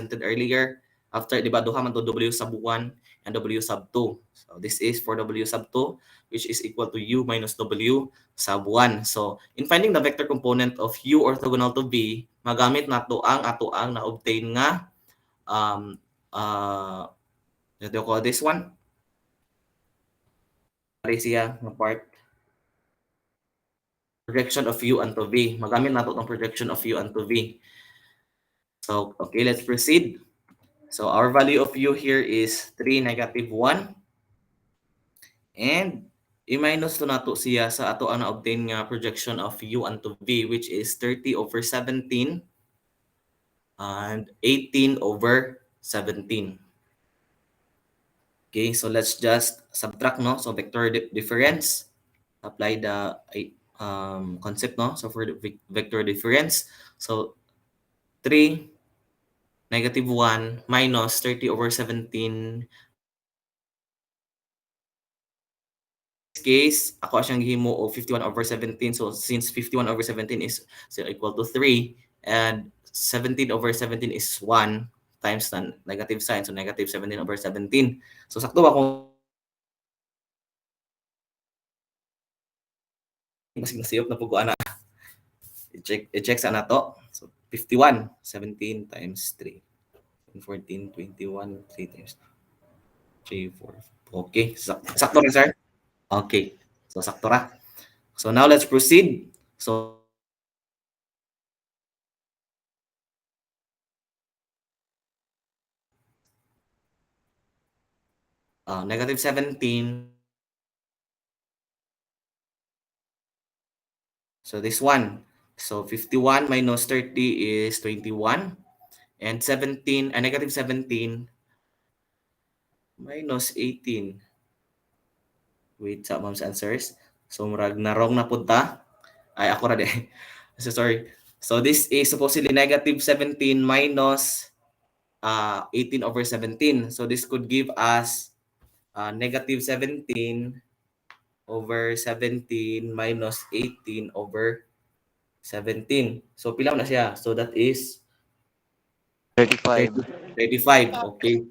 earlier. After, di ba, duha man to W sub 1 and W sub 2. So this is for W sub 2, which is equal to U minus W sub 1. So in finding the vector component of U orthogonal to V, magamit nato ang atoang na-obtain nga what do you call this one? Siya nga part. Projection of U unto V. Magamit nato ang projection of U unto V. So, okay, let's proceed. So our value of U here is 3, -1. And i-minus to nato siya sa ato ang na-obtain nga projection of U unto V, which is 30 over 17 and 18 over 17. Okay, so let's just subtract, no? So vector difference, apply the concept, no? So for the vector difference, so 3, -1 minus 30 over 17. Case, ako siyang gihimo o 51 over 17. So since 51 over 17 is equal to 3 and 17 over 17 is 1 times the negative sign. So negative 17 over 17. So sakto ba kung mas nasiyop na po ko ana. I-check sa na to. So 51, 17 times 3. 14, 21, 3 times 3, 4. Okay. Sakto rin, sir? Okay. So sakto ra. So now let's proceed. So negative 17. So this one. So 51 minus 30 is 21. And 17, negative 17 minus 18. Wait sa mom's answers. So murag na wrong na punta. Ay, ako ra de. So sorry. So this is supposedly negative 17 minus 18 over 17. So this could give us negative 17 over 17 minus 18 over 17. So pila na siya? So that is 35. 35. Okay.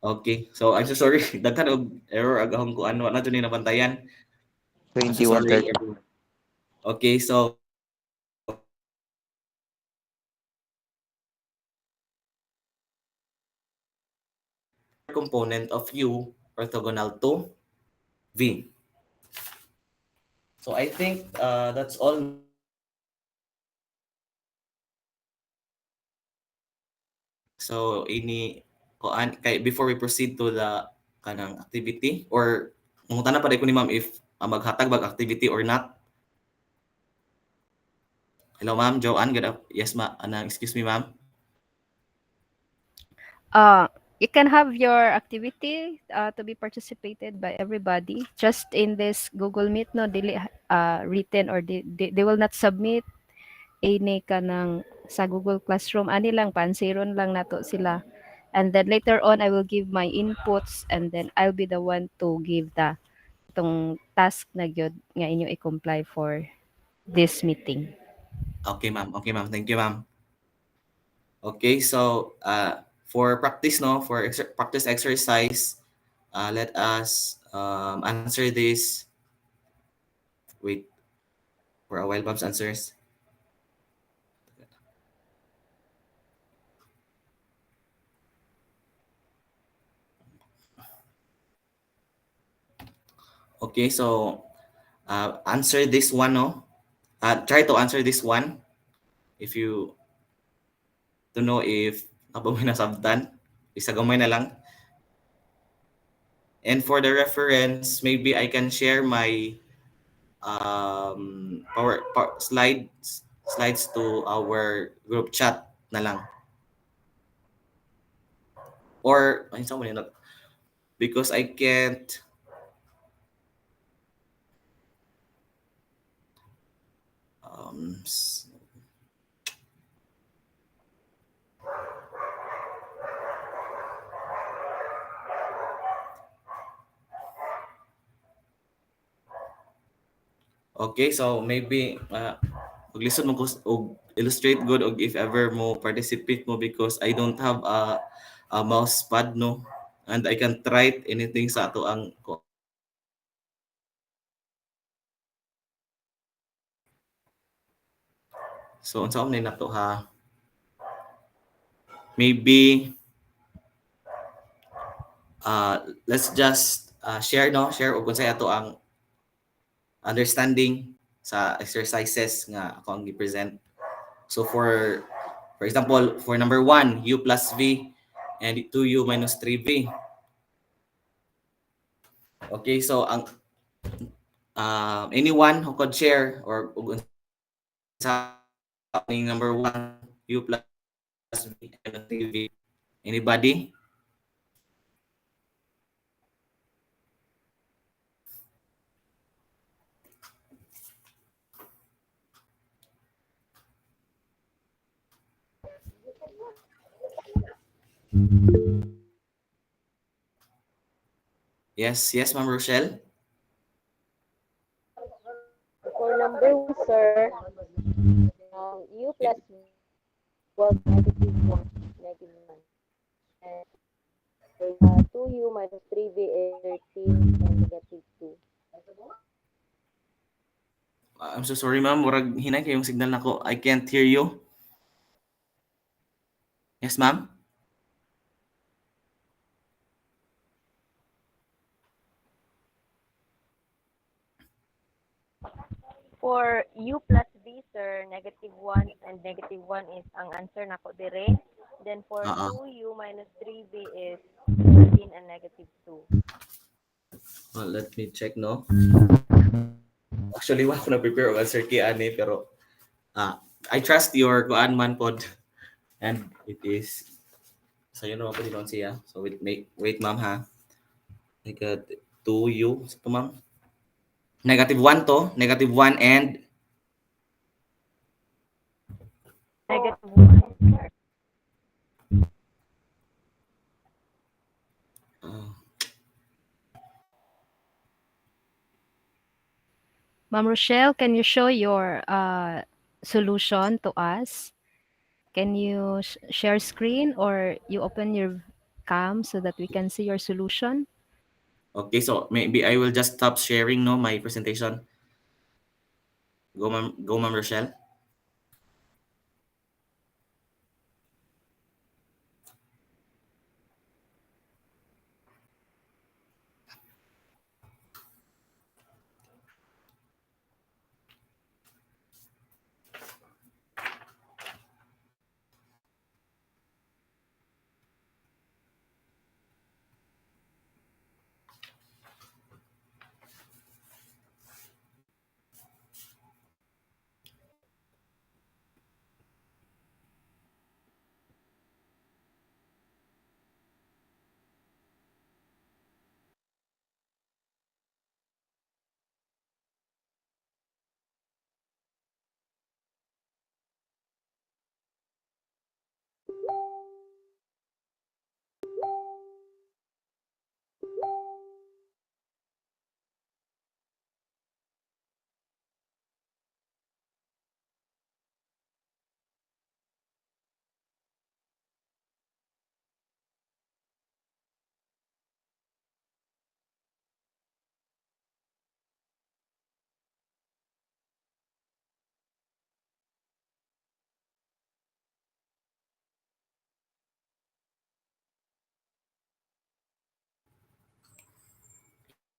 Okay. So I'm so sorry. Daghan og error agahom ko ano na dun ni nabantayan. I'm so 21, sorry. 30. Okay, so component of U orthogonal to V. So I think that's all. So before we proceed to the kanang activity or mangutana pa ko ni ma'am if maghatag bag activity or not. Hello ma'am, Joanne, good up. Yes ma'am, excuse me ma'am. You can have your activity to be participated by everybody. Just in this Google Meet, no, dili written or they will not submit any kanang sa Google Classroom. Ani lang, pansiron lang nato sila. And then later on, I will give my inputs and then I'll be the one to give itong task na gyud nga inyo i-comply for this meeting. Okay ma'am. Okay ma'am. Thank you ma'am. Okay, so for practice, no, for practice exercise, let us answer this. Wait for a while, Bob's answers. Okay, so answer this one, no. Try to answer this one. If you to know if nabamoy na sabtan, isagamay na lang. And for the reference, maybe I can share my slides to our group chat na lang. Or because I can't okay, so maybe mag-listen mo ko og illustrate good og if ever mo participate mo because I don't have a mouse pad no and I can write anything sa ato ang so unsa man nato ha maybe let's just share og unsay ato ang understanding sa exercises nga ako ang gi-present. So for example, for number 1, u plus v and 2u minus 3v. Okay, so ang anyone who could share or sa number 1, u plus v and 3v. Anybody? Yes, Ma'am Rochelle. For number 1, sir, u plus v equals negative 1, negative 1. And 2u minus 3v is 13 and negative 2. I'm so sorry, ma'am. Murag hinay kayong signal nako. I can't hear you. Yes, ma'am. For u plus v, sir, negative 1 and negative 1 is ang answer nako dire. Then for 2u minus 3v is 13 and negative 2. Well, let me check, no? Actually, wala ko na-prepare ang answer kay Ani, pero I trust your kuan man pod. And it is, so yun naman po din siya. So wait ma'am ha. I got 2u. Ito ma'am. Negative 1 to. Negative 1 and Negative 1. Ma'am Rochelle, can you show your solution to us? Can you share screen or you open your cam so that we can see your solution? okay, so maybe I will just stop sharing my presentation. Go ma'am Rochelle.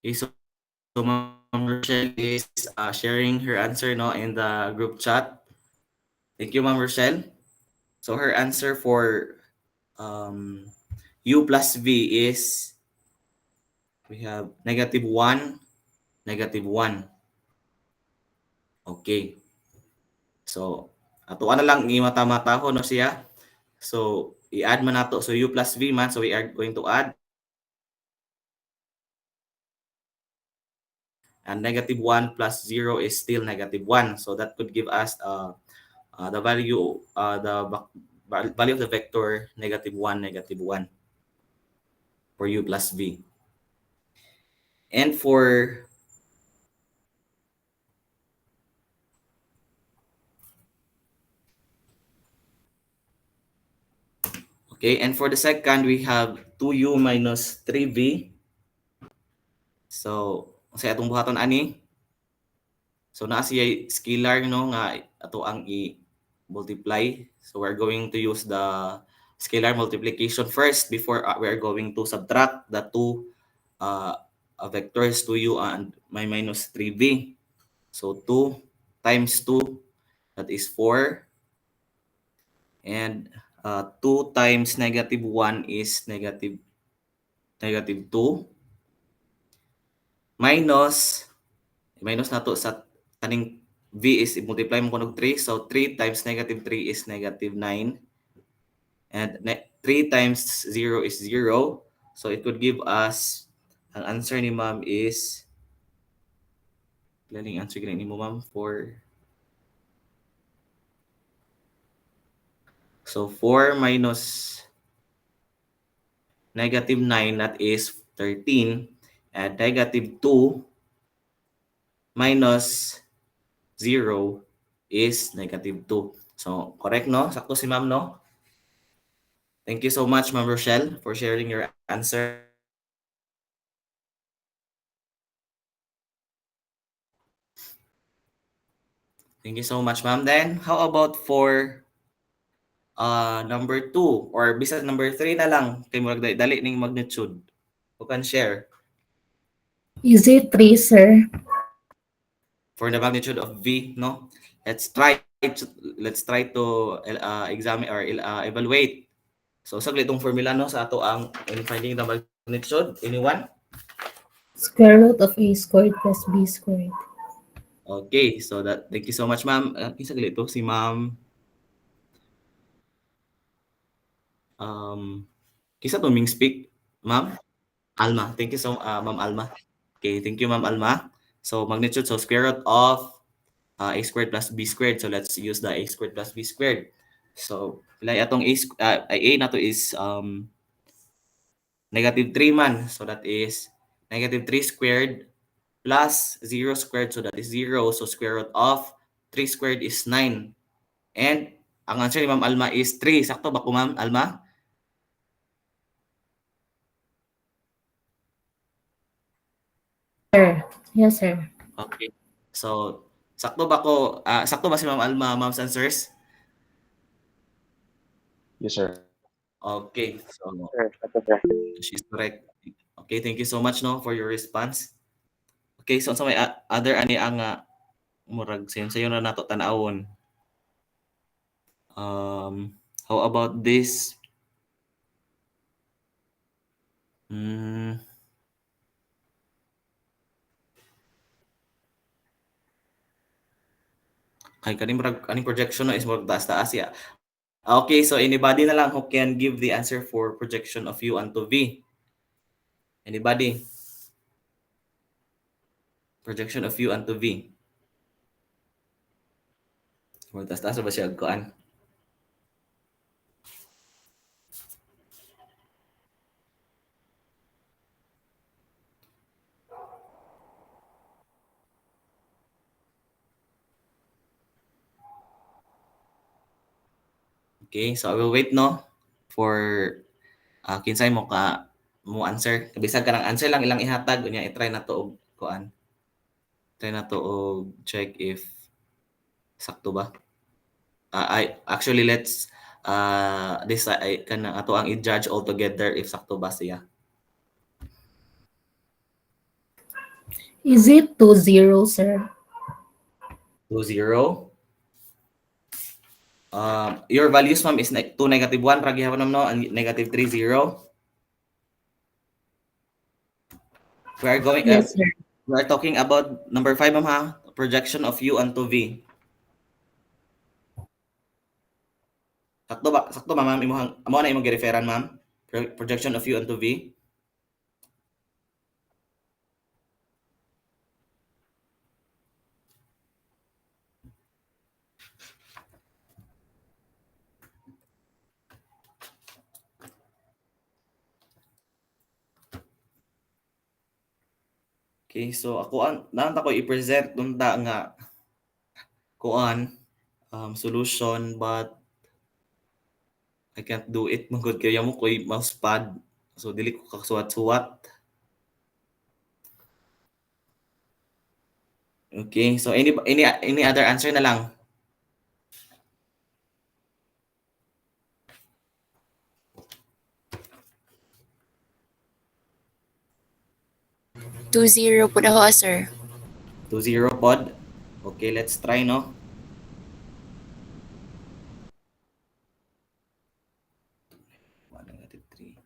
Okay, so Ma'am Rochelle is sharing her answer in the group chat. Thank you, Ma'am Rochelle. So her answer for u plus v is we have negative 1, negative 1. Okay. So, ato na lang imata-mata no siya. So, i-add man nato. So, u plus v man. So, we are going to add. And negative 1 plus 0 is still negative 1. So, that could give us the value, value of the vector negative 1 for u plus v. And for okay, and for the second, we have 2u minus 3v. So, sa atong buhaton ani. So, naa siya scalar no nga ato ang i-multiply. So, we're going to use the scalar multiplication first before we're going to subtract the two vectors 2u and my minus 3v. So, 2 times 2, that is 4. And 2 times negative 1 is negative 2. Minus na to sa kaning v is i-multiply mo kunog 3. So, 3 times negative 3 is negative 9. And 3 times 0 is 0. So, it would give us, ang answer ni ma'am is, laling answer ganyan ni mo ma'am, 4. So, 4 minus negative 9, that is 13. And negative 2 minus 0 is negative 2. So, correct, no? Sakto si ma'am, no? Thank you so much, Ma'am Rochelle, for sharing your answer. Thank you so much, ma'am. Then, how about for number 2 or bisa number 3 na lang kay murag dali ning magnitude? Who can share Is it 3, sir? for the magnitude of V, no? Let's try to examine or evaluate. So, saglit itong formula, no, sa ato ang in finding the magnitude. Anyone? Square root of a squared plus b squared. Okay, so thank you so much, ma'am. Saglit ito si ma'am. Kisa to ming speak, ma'am? Alma. Thank you so ma'am Alma. Okay, thank you, ma'am Alma. So, magnitude, so square root of a squared plus b squared. So, let's use the a squared plus b squared. So, like atong a na to is negative 3 man. So, that is negative 3 squared plus 0 squared. So, that is 0. So, square root of 3 squared is 9. And ang answer ni ma'am Alma is 3. Sakto ba ko, ma'am Alma? Sir. Yes, sir. Okay. So, sakto ba si Ma'am Alma, Ma'am's answers? Yes, sir. Okay. So, Sir, ito, sir. she's correct. Okay, thank you so much, no, for your response. Okay, so sa may other ani ang murag sayo na nato tanawon. How about this? Kay kaning projection no is more taas-taas ya. Okay, so anybody na lang who can give the answer for projection of U onto V? Anybody? Projection of U onto V. More taas-taas ba siya kuan? Okay, so I will wait no for kinsay mo answer. Kabisag ka ng answer lang ilang ihatag unya i-try na to og kuan. Try na to og check if sakto ba. Actually let's decide kana ato ang i-judge all together if sakto ba siya. Is it 2-0, sir? 2-0. Your values, ma'am, is 2 negative 1. Ragi hapon no, and negative 3, 0. We are going. Yes, sir. We are talking about number 5, ma'am, ha? projection of U unto V. Sakto ba? Sakto ba, ma'am? Amo na imong gi-referan, ma'am? Projection of U unto V. Okay, so ako naan ko i-present nunta nga kuan solution, but I can't do it. Mangod kaya mo ko'y mousepad. So dili ko kasuwat-suwat. Okay, so any other answer na lang? Two zero po daw, sir. 2-0 pod. Okay, let's try, no? -3.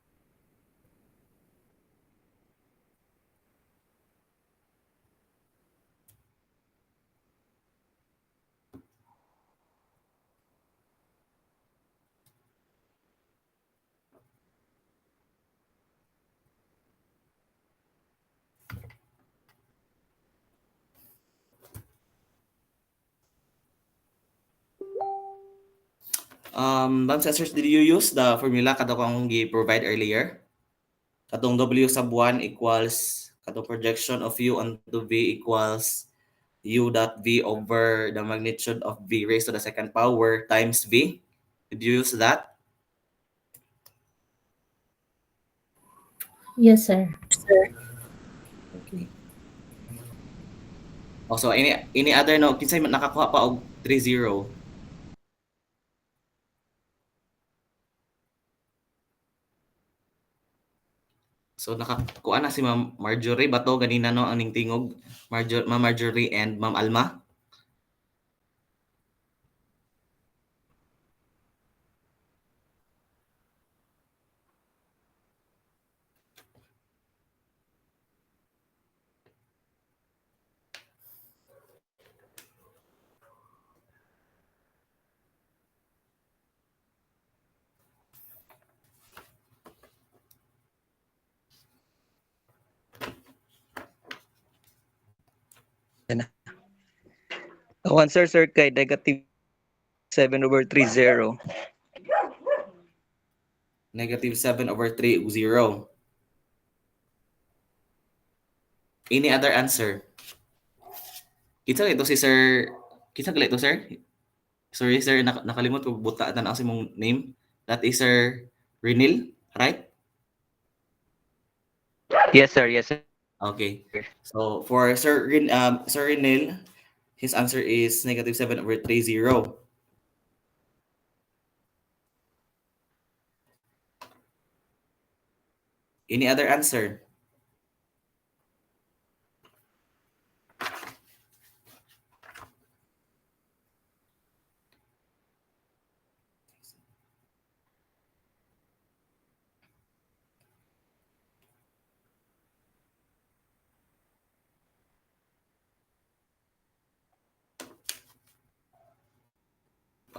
Ma'am Sensors, did you use the formula kato kong gi-provide earlier? Katong W sub 1 equals, katong projection of U onto V equals U dot V over the magnitude of V raised to the second power times V. Did you use that? Yes, sir. Okay. Also, any other no? Kinsay nakakuha pa og 3-0? So nakakuha na si Ma'am Marjorie Bato ganina, no, ang tingog. Ma'am Marjorie and Ma'am Alma. Ang answer, sir, kay negative 7/3, 0. Negative 7/3, 0. Any other answer? Kita ito si Sir. Kita ito, sir. Sorry, sir, nakalimot ko buta tan ang imong name. That is Sir Renil, right? Yes, sir. Yes, sir. Okay. So for Sir Renil, his answer is negative 7/3, 0. Any other answer?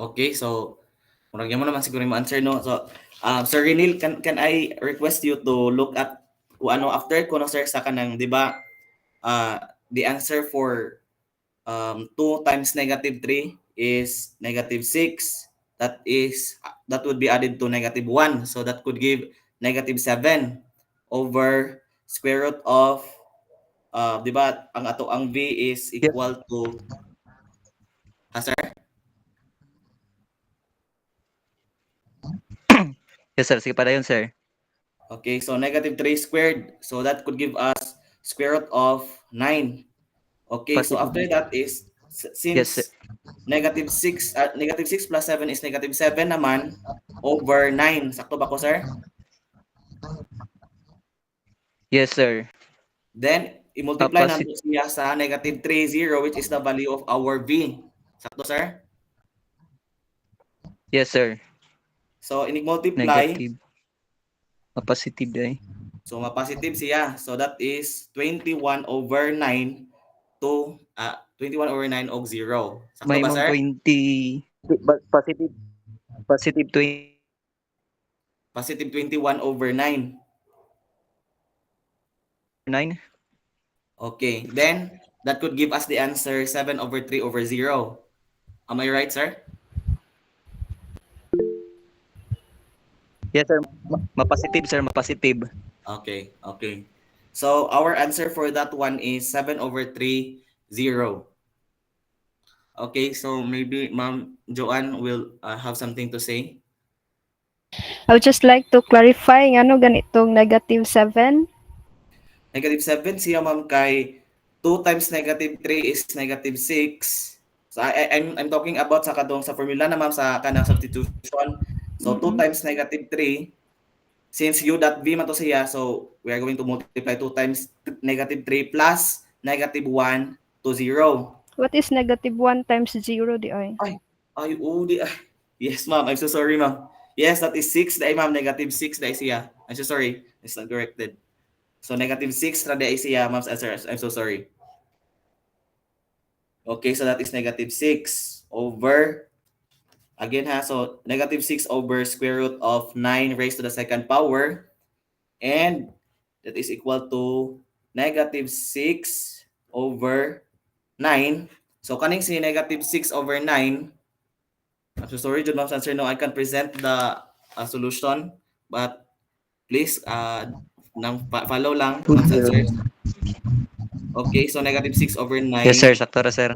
Okay, so murag mo naman siguro yung answer, no. So Sir Renil, can I request you to look at kung ano after kuno sir sa kanang, di ba, the answer for 2 times negative 3 is negative 6. That would be added to negative 1. So that could give negative 7 over square root of di ba ang ato ang V is equal to sir? Yes, sir. Sige pa yun, sir. Okay, so negative 3 squared. So that could give us square root of 9. Okay, so after that is, since Yes, sir. negative 6 plus 7 is negative 7 naman over 9. Sakto ba ko, sir? Yes, sir. Then, i-multiply Tapos natin siya sa negative 3, 0, which is the value of our V. Sakto, sir? Yes, sir. So, inig-multiply. Negative. Positive day. So, ma-positive siya. So, that is 21/9 to 21 over 9 og 0. Sakto May ba, mong sir? 20, positive 29. Positive 21 over 9. Okay, then that could give us the answer 7 over 3 over 0. Am I right, sir? Yes, sir. Mapositive, sir. Mapositive. Okay, okay. So our answer for that one is 7 over 3, 0. Okay, so maybe Ma'am Joanne will have something to say. I would just like to clarify ano ganitong -7. Negative 7 siya, ma'am, kay 2 times negative 3 is negative 6. So I'm talking about sa kadong sa formula na, ma'am, sa kanang substitution. So 2 times negative 3, since u dot v man to siya, so we are going to multiply 2 times negative 3 plus negative 1 to 0. What is -1 times 0 di ay? Ay, udi. Yes, ma'am. I'm so sorry, ma'am. Yes, that is 6. Dahil, ma'am, negative 6 dahil siya. I'm so sorry. It's not corrected. So, negative 6 na dahil siya, ma'am. I'm so sorry. Okay, so that is negative 6 over, again ha, so negative 6 over square root of 9 raised to the second power. And that is equal to negative 6 over 9. So, kaning si negative 6 over 9, I'm so sorry, John Mom's answer. No, I can present the solution, but please follow lang Mom's answer. Okay, so negative 6 over 9 Yes, sir. Sakto ra, sir.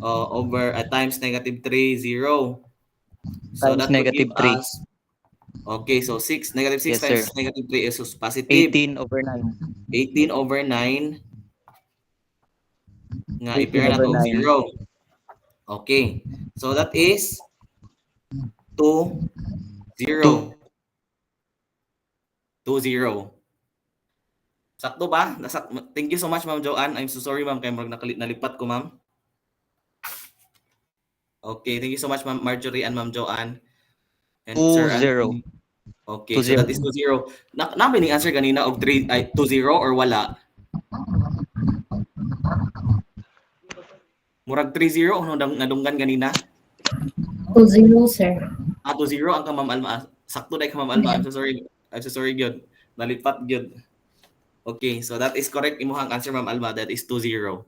over times negative 3, 0. So Times that would give negative 3. us, okay, so negative 6 Yes, sir. times negative 3 is positive. 18 over 9. 18 over 9 nga 18 i-pair na over to 9. 0. Okay, so that is 2, 0. 2, 0. Sakto ba? Thank you so much, Ma'am Joanne. I'm so sorry, ma'am, kaya nalipat ko, ma'am. Okay, thank you so much, Ma'am Marjorie and Ma'am Joanne. And 2, Sir 0. Anthony. Okay, so that is 2, 0. Namin yung answer kanina og 3 ay 2, 0 or wala? Murag 3, 0 ano nadunggan kanina? 2-0, sir. 2, 0 ang ka, Ma'am Alma. Sakto dai ka, Ma'am Alma. I'm so sorry. I'm so sorry gyud. Nalipat gyud. Okay, so that is correct imuhang answer, Ma'am Alma. That is 2, 0.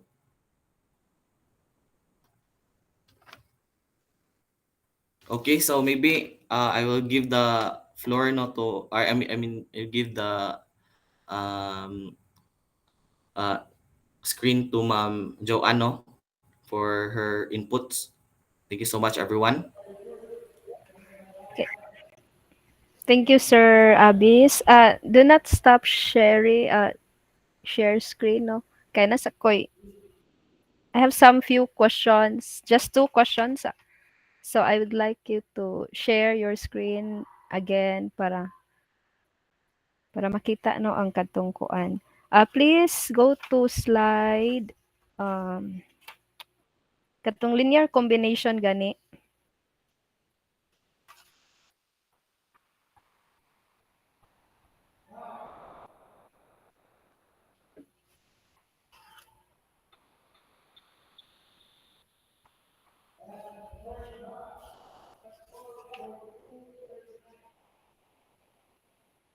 Okay, so maybe I will give the floor no to, or I mean, I'll give the um, screen to Ma'am Joanne no, for her inputs. Thank you so much, everyone. Thank you, Sir Abis. Do not stop sharing share screen no. Kaya nasa koy. I have some few questions, just 2 questions. So I would like you to share your screen again para makita no ang katungkuan. Please go to slide katong linear combination gani.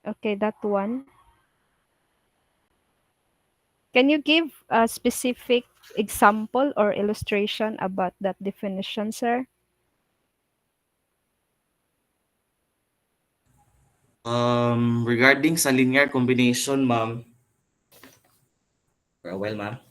Okay, that one. Can you give a specific example or illustration about that definition, sir? Regarding sa linear combination, ma'am. For a while, ma'am.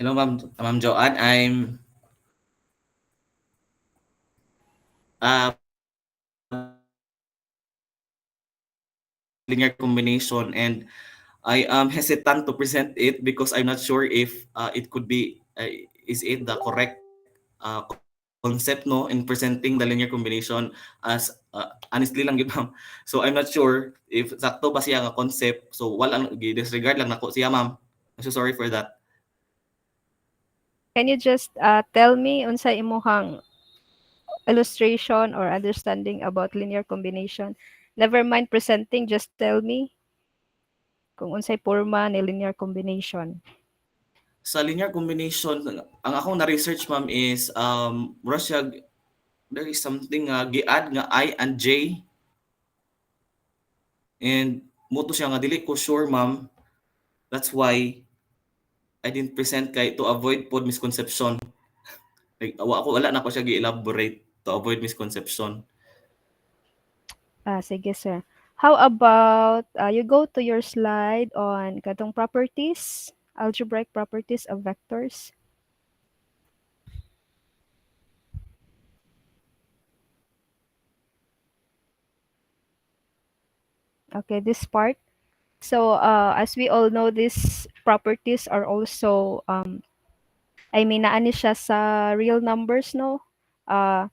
Hello, Ma'am Joanne. I'm uh, linear combination, and I am hesitant to present it because I'm not sure if it could be is it the correct uh, concept no in presenting the linear combination as honestly lang yun, ma'am. So I'm not sure if sakto ba siya nga concept. So wala disregard lang nako siya, ma'am. I'm so sorry for that. Can you just tell me unsa imuhang illustration or understanding about linear combination? Never mind presenting, just tell me kung unsay porma ni linear combination. Sa linear combination, ang akong na-research, ma'am, is Russia, there is something gi-add nga I and J, and muto siya nga dili ko sure, ma'am. That's why I didn't present kay to avoid pod misconception. Like wala na ko siya gi-elaborate to avoid misconception. Sige, sir. How about you go to your slide on katong properties, algebraic properties of vectors. Okay, this part. So as we all know, these properties are also I mean naani siya sa real numbers, no? All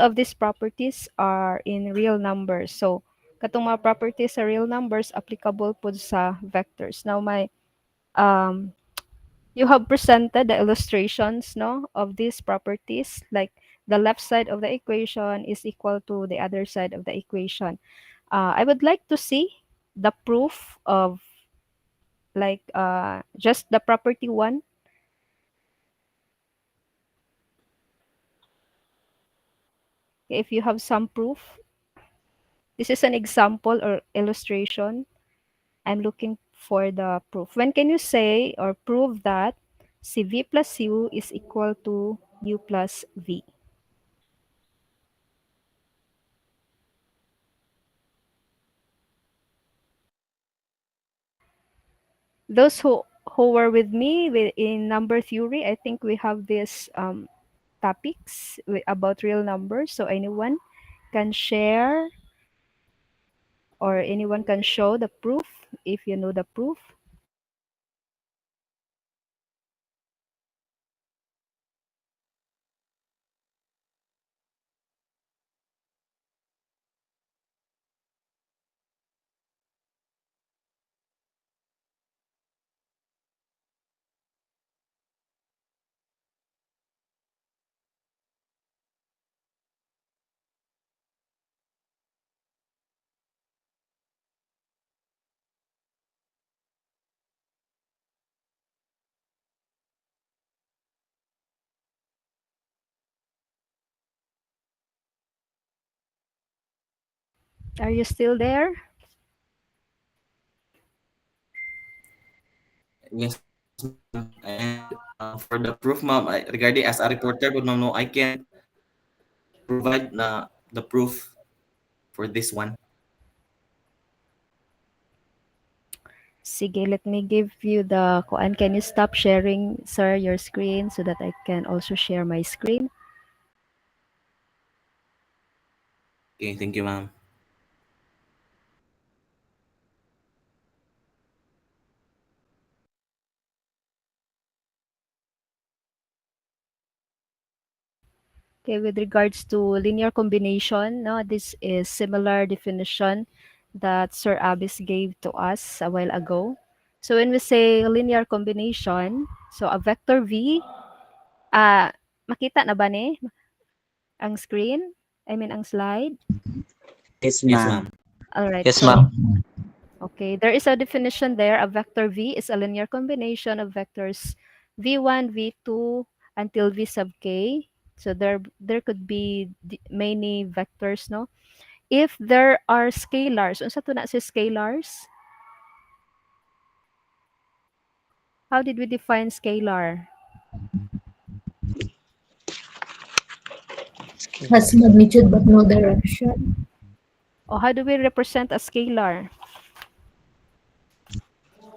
of these properties are in real numbers. So katong mga properties sa real numbers applicable po sa vectors. Now you have presented the illustrations, no, of these properties, like the left side of the equation is equal to the other side of the equation. I would like to see the proof of like just the property 1. If you have some proof, this is an example or illustration. I'm looking for the proof. When can you say or prove that CV plus U is equal to U plus V? Those who were with me in number theory, I think we have this topics about real numbers. So anyone can share or anyone can show the proof if you know the proof. Are you still there? Yes, and for the proof, ma'am, regarding as a reporter, but no, I can provide the proof for this one. Sige, let me give you the koan. Can you stop sharing, sir, your screen so that I can also share my screen? Okay, thank you, ma'am. Okay, with regards to linear combination, no, this is similar definition that Sir Abis gave to us a while ago. So when we say linear combination, so a vector V, makita na ba ni ang screen? I mean ang slide? Yes, Yes, ma'am. ma'am. All right. Yes, So, ma'am. okay, there is a definition there. A vector V is a linear combination of vectors V1, V2 until V sub k. So there could be many vectors, no? If there are scalars, unsa to na si scalars? How did we define scalar? Has magnitude but no direction. Or how do we represent a scalar?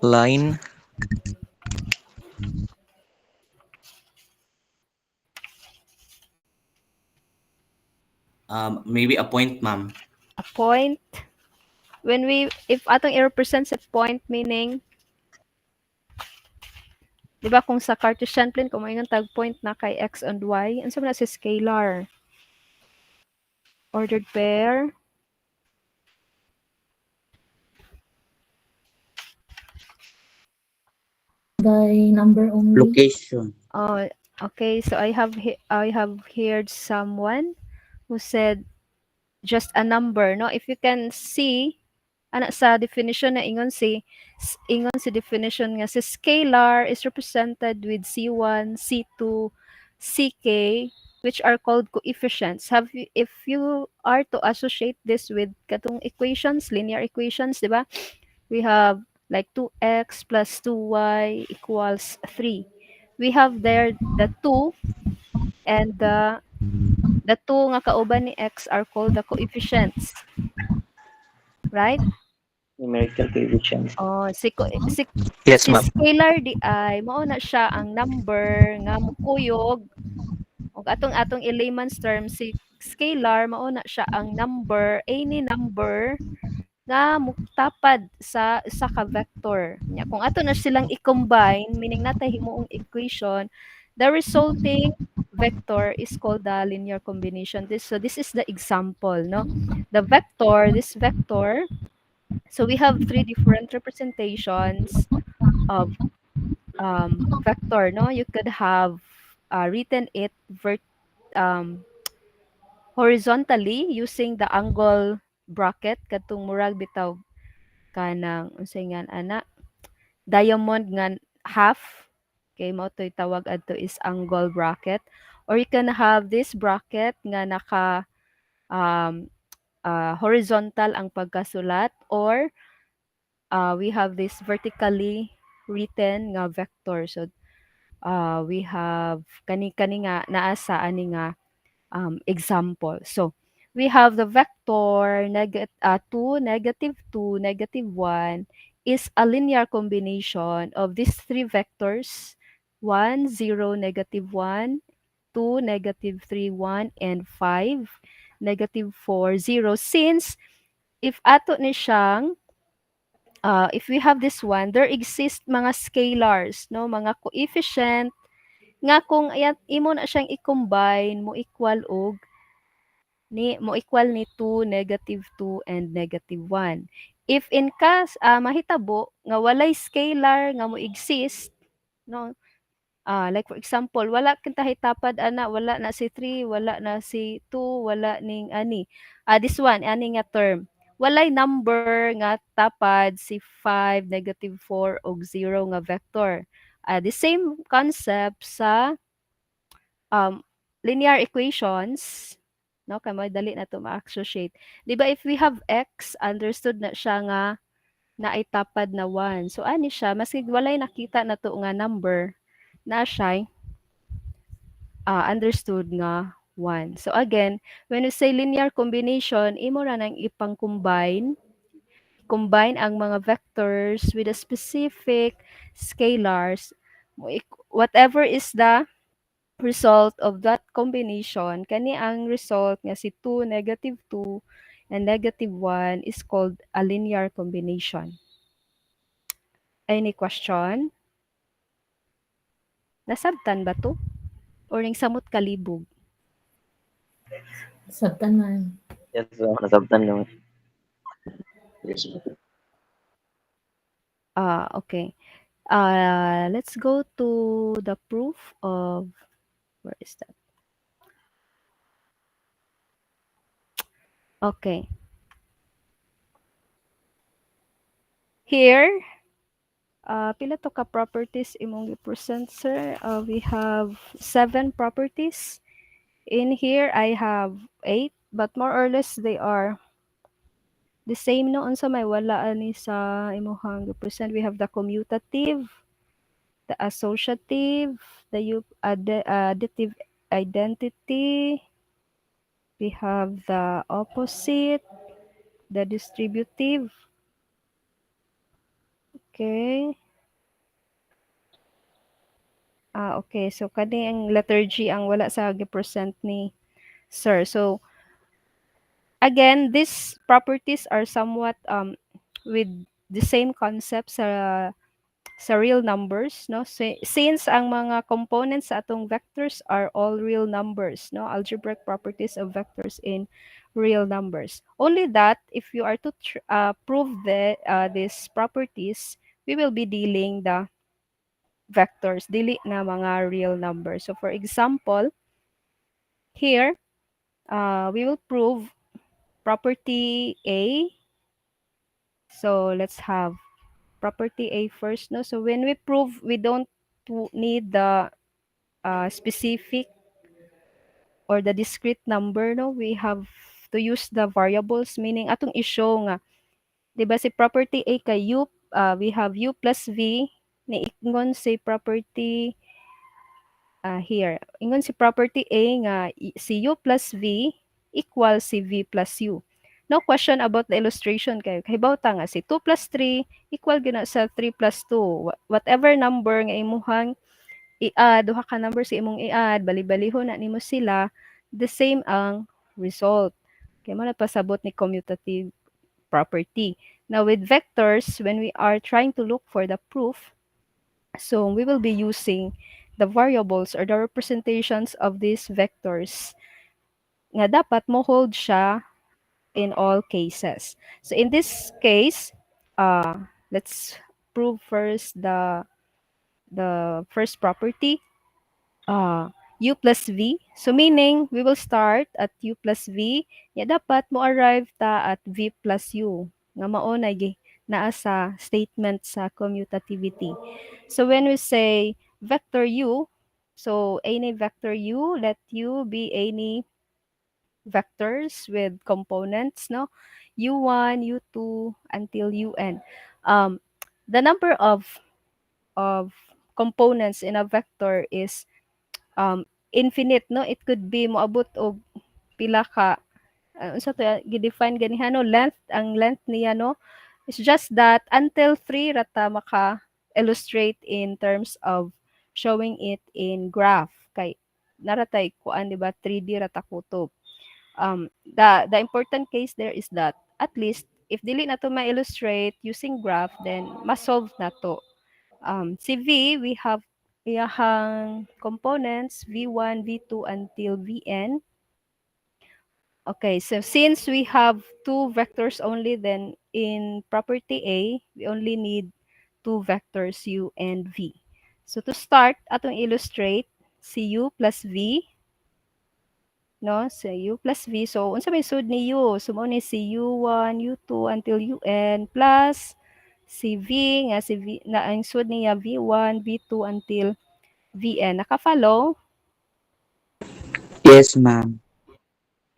Line. Maybe a point, ma'am. A point. If atong i-represent sa point, meaning, di ba kung sa Cartesian plane, kung may tag point na kay x and y, ano na si scalar? Ordered pair. By number only. Location. Oh, okay. So I have heard someone who said just a number, no? If you can see, ana sa definition na ingon si definition nga si scalar is represented with C1, C2, CK, which are called coefficients. If you are to associate this with katong equations, linear equations, di ba? We have like 2x plus 2y equals 3. We have there the 2 and the 2 nga kauban ni x are called the coefficients. Right? Numerical coefficient. Oh, Yes, si ma'am. scalar di ay mao na siya ang number nga mukuyog og atong layman's term si scalar mao na siya ang number any number nga mutapad sa usa ka vector. Nya kung ato na silang i-combine, meaning natay himuong equation, the resulting vector is called the linear combination. This is the example, no? This vector, so we have three different representations of vector, no? You could have written it horizontally using the angle bracket katong murag bitaw kanang unsay nga ana diamond nga half, okay, mao to'y tawag adto is angle bracket, or you can have this bracket nga naka um, horizontal ang pagkasulat, or we have this vertically written nga vector. So we have kani nga naa sa ani nga example. So we have the vector 2, -2, -1 is a linear combination of these three vectors, 1, 0, -1, 2, -3, 1, and 5, -4, 0. Since if ato ni siyang if we have this one, there exist mga scalars, no, mga coefficient nga kung imo na siyang i-combine mo equal ni 2, -2, and -1. If in case mahitabo nga walay scalar nga mo exist, no, like for example, wala kita hitapad ana, wala na si 3, wala na si 2, wala ning ani. This one, ani nga term. Walay number nga tapad si 5, -4 ug 0 nga vector. The same concept sa linear equations, no, kay madali na to ma-associate. 'Di ba if we have x, understood na siya nga naitapad na 1. So ani siya, maski walay nakita na to nga number, na siya understood nga 1. So again, when we say linear combination, imo ra nang ipang-combine ang mga vectors with a specific scalars. Whatever is the result of that combination, kani ang result nga si 2, -2, and -1 is called a linear combination. Any question? Nasabtan ba to? Or ning samot kalibog? Sabtan man. Yes, ma'am. Nasabtan naman. Yes, ma'am. Okay. Let's go to the proof of, where is that? Okay. Here, pila to ka properties imong i-present, sir? We have 7 properties. In here, I have 8, but more or less they are the same, no? Unsa may wala ani sa imong i-present. We have the commutative, the associative, the additive identity. We have the opposite, the distributive. Okay. Okay. So, kani ang letter G ang wala sa gi-present ni sir. So, again, these properties are somewhat with the same concept sa real numbers, no? Since ang mga components sa atong vectors are all real numbers, no? Algebraic properties of vectors in real numbers. Only that if you are to prove these properties, we will be dealing the vectors, dili na mga real numbers. So for example, here we will prove property A. So let's have property A first, no? So when we prove, we don't need the specific or the discrete number, no? We have to use the variables, meaning atong i-show nga, di ba si property A kay U, we have U plus V, ni ingon si property here. Ingon si property A nga si U plus V equals si V plus U. No question about the illustration kayo. Kahibaw ta nga si 2 plus 3 equal gina sa 3 plus 2. Whatever number nga imuhang i-add, duha ka number sa imong i-add, bali-balihon na nimo sila, the same ang result. Kaya mo na pasabot ni commutative property. Now with vectors, when we are trying to look for the proof, so we will be using the variables or the representations of these vectors nga dapat mo hold siya in all cases. So in this case, let's prove first the first property, U plus V. So meaning, we will start at U plus V. Ya dapat mo arrive ta at V plus U. Nga mao na naa sa statement sa commutativity. So when we say vector U, so any vector U, let U be any vectors with components, no? U1, U2, until UN. The number of components in a vector is infinite, no? It could be moabot og pila ka unsa to gi-define ganiha, no? Ang length niya, no? It's just that until 3 rata maka illustrate in terms of showing it in graph kay naratay kuan, di ba, 3D rata kutob. The important case there is that at least if dili na to ma-illustrate using graph, then ma-solve na to. Si V, we have iyahang components V1, V2 until Vn. Okay, so since we have two vectors only, then in property A, we only need two vectors U and V. So to start, atong illustrate si U plus V, no? Si U plus V. So unsa may sud ni U? So mo ni si U1, U2 until UN plus si V nga si V na ang sud niya V1, V2 until Vn. Naka-follow? Yes, ma'am.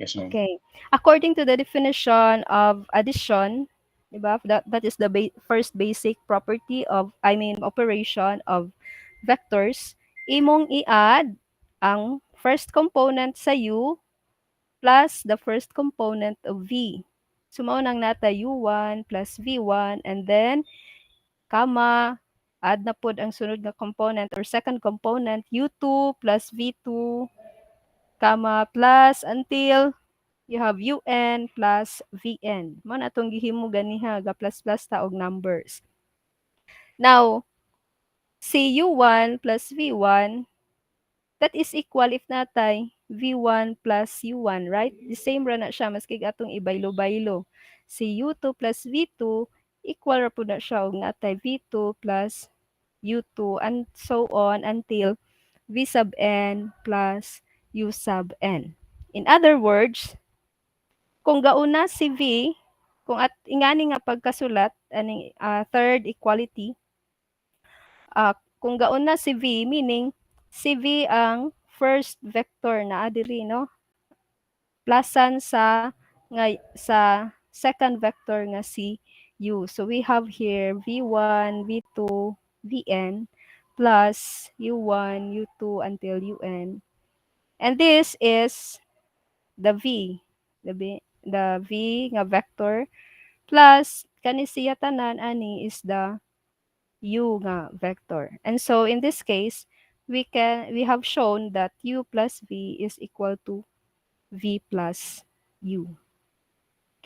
Yes, ma'am. Okay. According to the definition of addition, diba? That is the first basic property of, operation of vectors. Imong i-add ang first component sa U plus the first component of V. So, mao nang nata U1 plus V1 and then, comma, add na pod ang sunod nga component or second component, U2 plus V2, comma, plus until you have UN plus Vn. Mo na itong gihimo ganiha, ga plus ta og numbers. Now, si U1 plus V1, that is equal if natay V1 plus U1, right? The same ra na siya, maski atong ibaylo-baylo. Si U2 plus V2, equal ra po na siya og natay V2 plus U2 and so on until V sub n plus U sub n. In other words, kung gauna si V, kung at ingani nga pagkasulat, aning third equality, kung gauna si V, meaning si V ang first vector na adiri, no? Plusan sa second vector nga si U. So we have here V1, V2, Vn plus U1, U2 until Un. And this is the V, the V nga vector plus kani siya tanan ani is the U nga vector. And so in this case, we have shown that U plus V is equal to V plus U.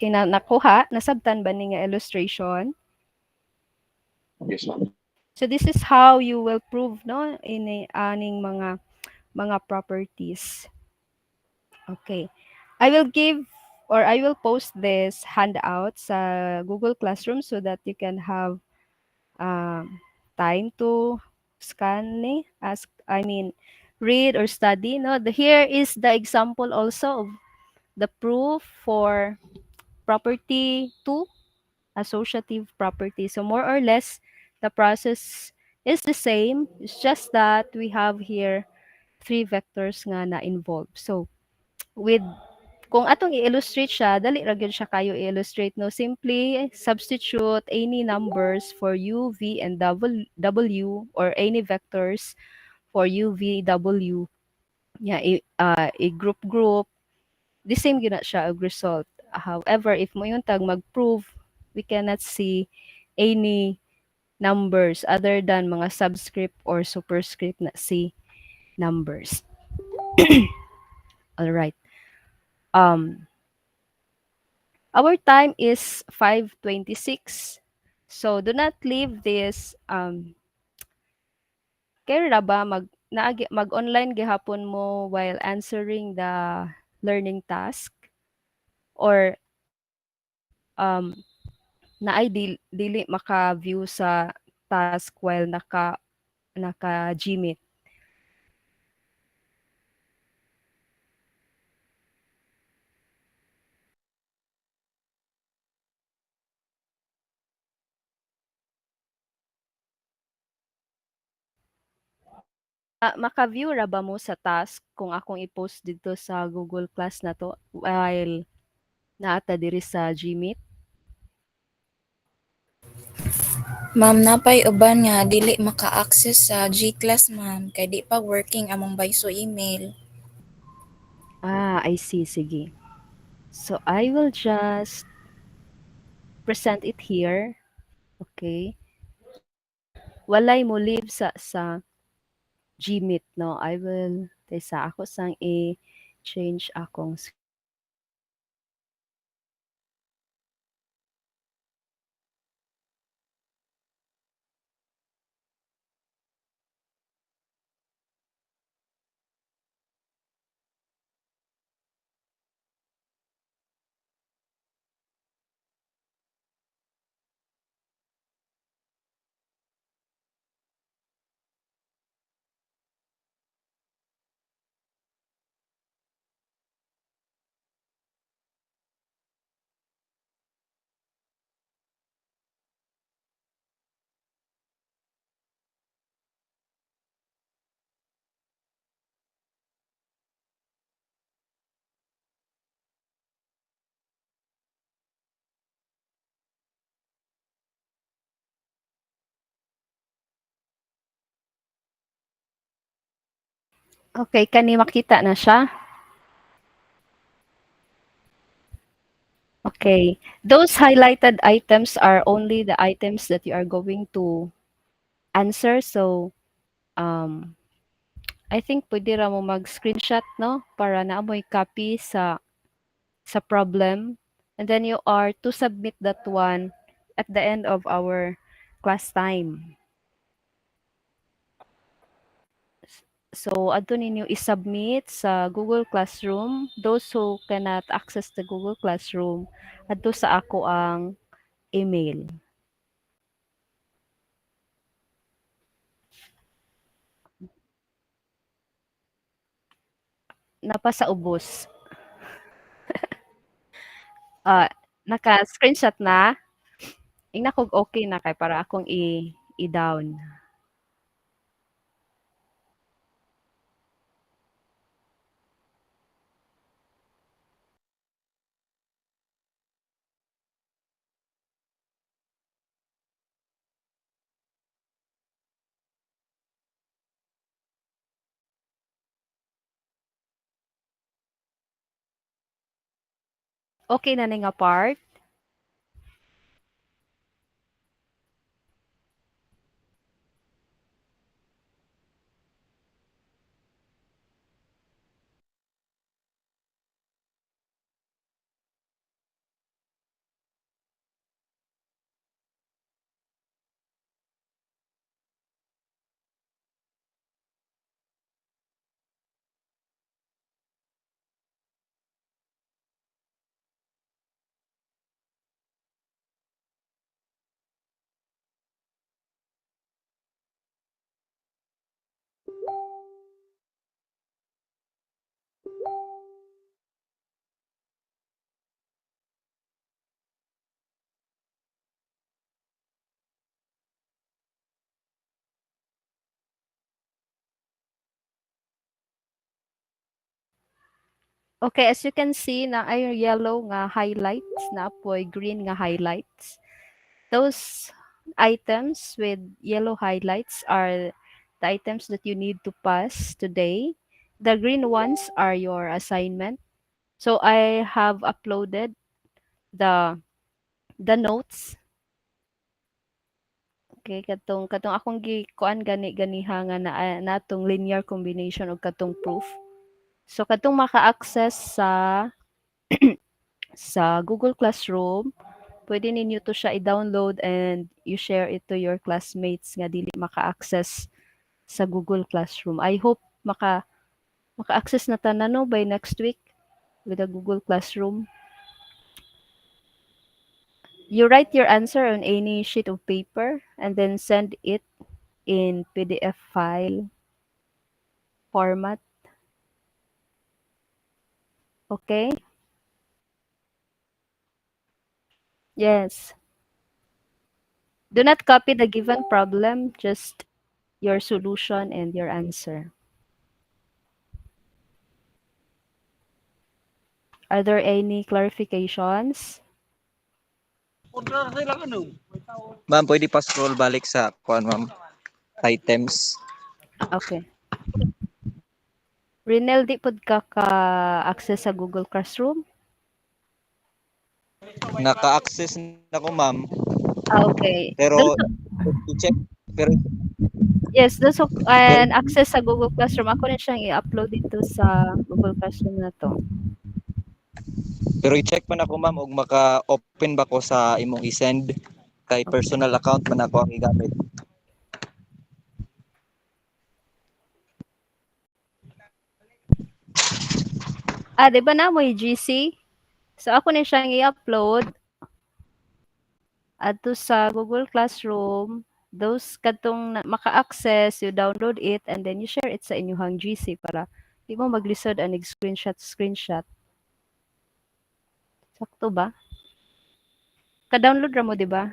nakuha, nasabtan ba ni nga illustration? Yes, ma'am. So this is how you will prove no ini aning mga properties. Okay. I will give or I will post this handout sa Google Classroom so that you can have time to scan ask I mean read or study no. Here is the example also of the proof for property 2, associative property. So more or less the process is the same. It's just that we have here three vectors nga na involved. So with kung atong i-illustrate siya, dali ra gyud siya kayo i-illustrate no. Simply substitute any numbers for u, v, and w or any vectors for u, v, w. Yeah, i-group. The same gyud na siya og result. However, if mo yung tag mag-prove, we cannot see any numbers other than mga subscript or superscript na si numbers. All right. Our time is 5:26. So do not leave this kay ra ba mag-online gihapon mo while answering the learning task or naay dili maka-view sa task while naka Gmeet. Maka-view ra ba mo sa task kung akong i-post dito sa Google Class na to while naata diri sa Gmeet? Ma'am, napay uban nga dili maka-access sa G-class, ma'am, kay di pa working among bayso email. I see. Sige. So I will just present it here. Okay. Walay mo leave sa Gmeet, no? I will, tesa ako sang i-change akong Okay, kani makita na siya? Okay. Those highlighted items are only the items that you are going to answer. So, I think pwede ra mo mag-screenshot, no? Para naamoy copy sa problem. And then you are to submit that one at the end of our class time. So, adto ninyo i-submit sa Google Classroom. Those who cannot access the Google Classroom, adto sa ako ang email. Napa sa ubos. Naka-screenshot na. Ingna kog okay na kay para akong i-down. Okay na ni nga part. Okay, as you can see na ay yellow nga highlights na apoy green nga highlights. Those items with yellow highlights are the items that you need to pass today. The green ones are your assignment. So I have uploaded the notes. Okay, katong akong gikuan ganiha nga na natong linear combination og katong proof. So katong maka-access sa Google Classroom, pwede ninyo to siya i-download and you share it to your classmates nga dili maka-access sa Google Classroom. I hope maka-access na tanan no by next week with the Google Classroom. You write your answer on any sheet of paper and then send it in PDF file format. Okay? Yes. Do not copy the given problem, just your solution and your answer. Are there any clarifications? Ma'am, pwede pa scroll balik sa ma'am. Items. Okay. Rinel, di pod ka-access sa Google Classroom? Naka-access na ko, ma'am. Okay. Pero i-check pero Yes, those who and access sa Google Classroom, ako na siyang i-upload dito sa Google Classroom na to. i-check man ako, ma'am, og maka-open ba ko sa imong i-send kay personal account man ako ang igamit. Di ba na mo GC? So ako na siyang i-upload ato sa Google Classroom. Those katong maka-access, you download it and then you share it sa inyong GC para di mo maglisod ang screenshot. Sakto ba? Ka-download ra mo, di ba?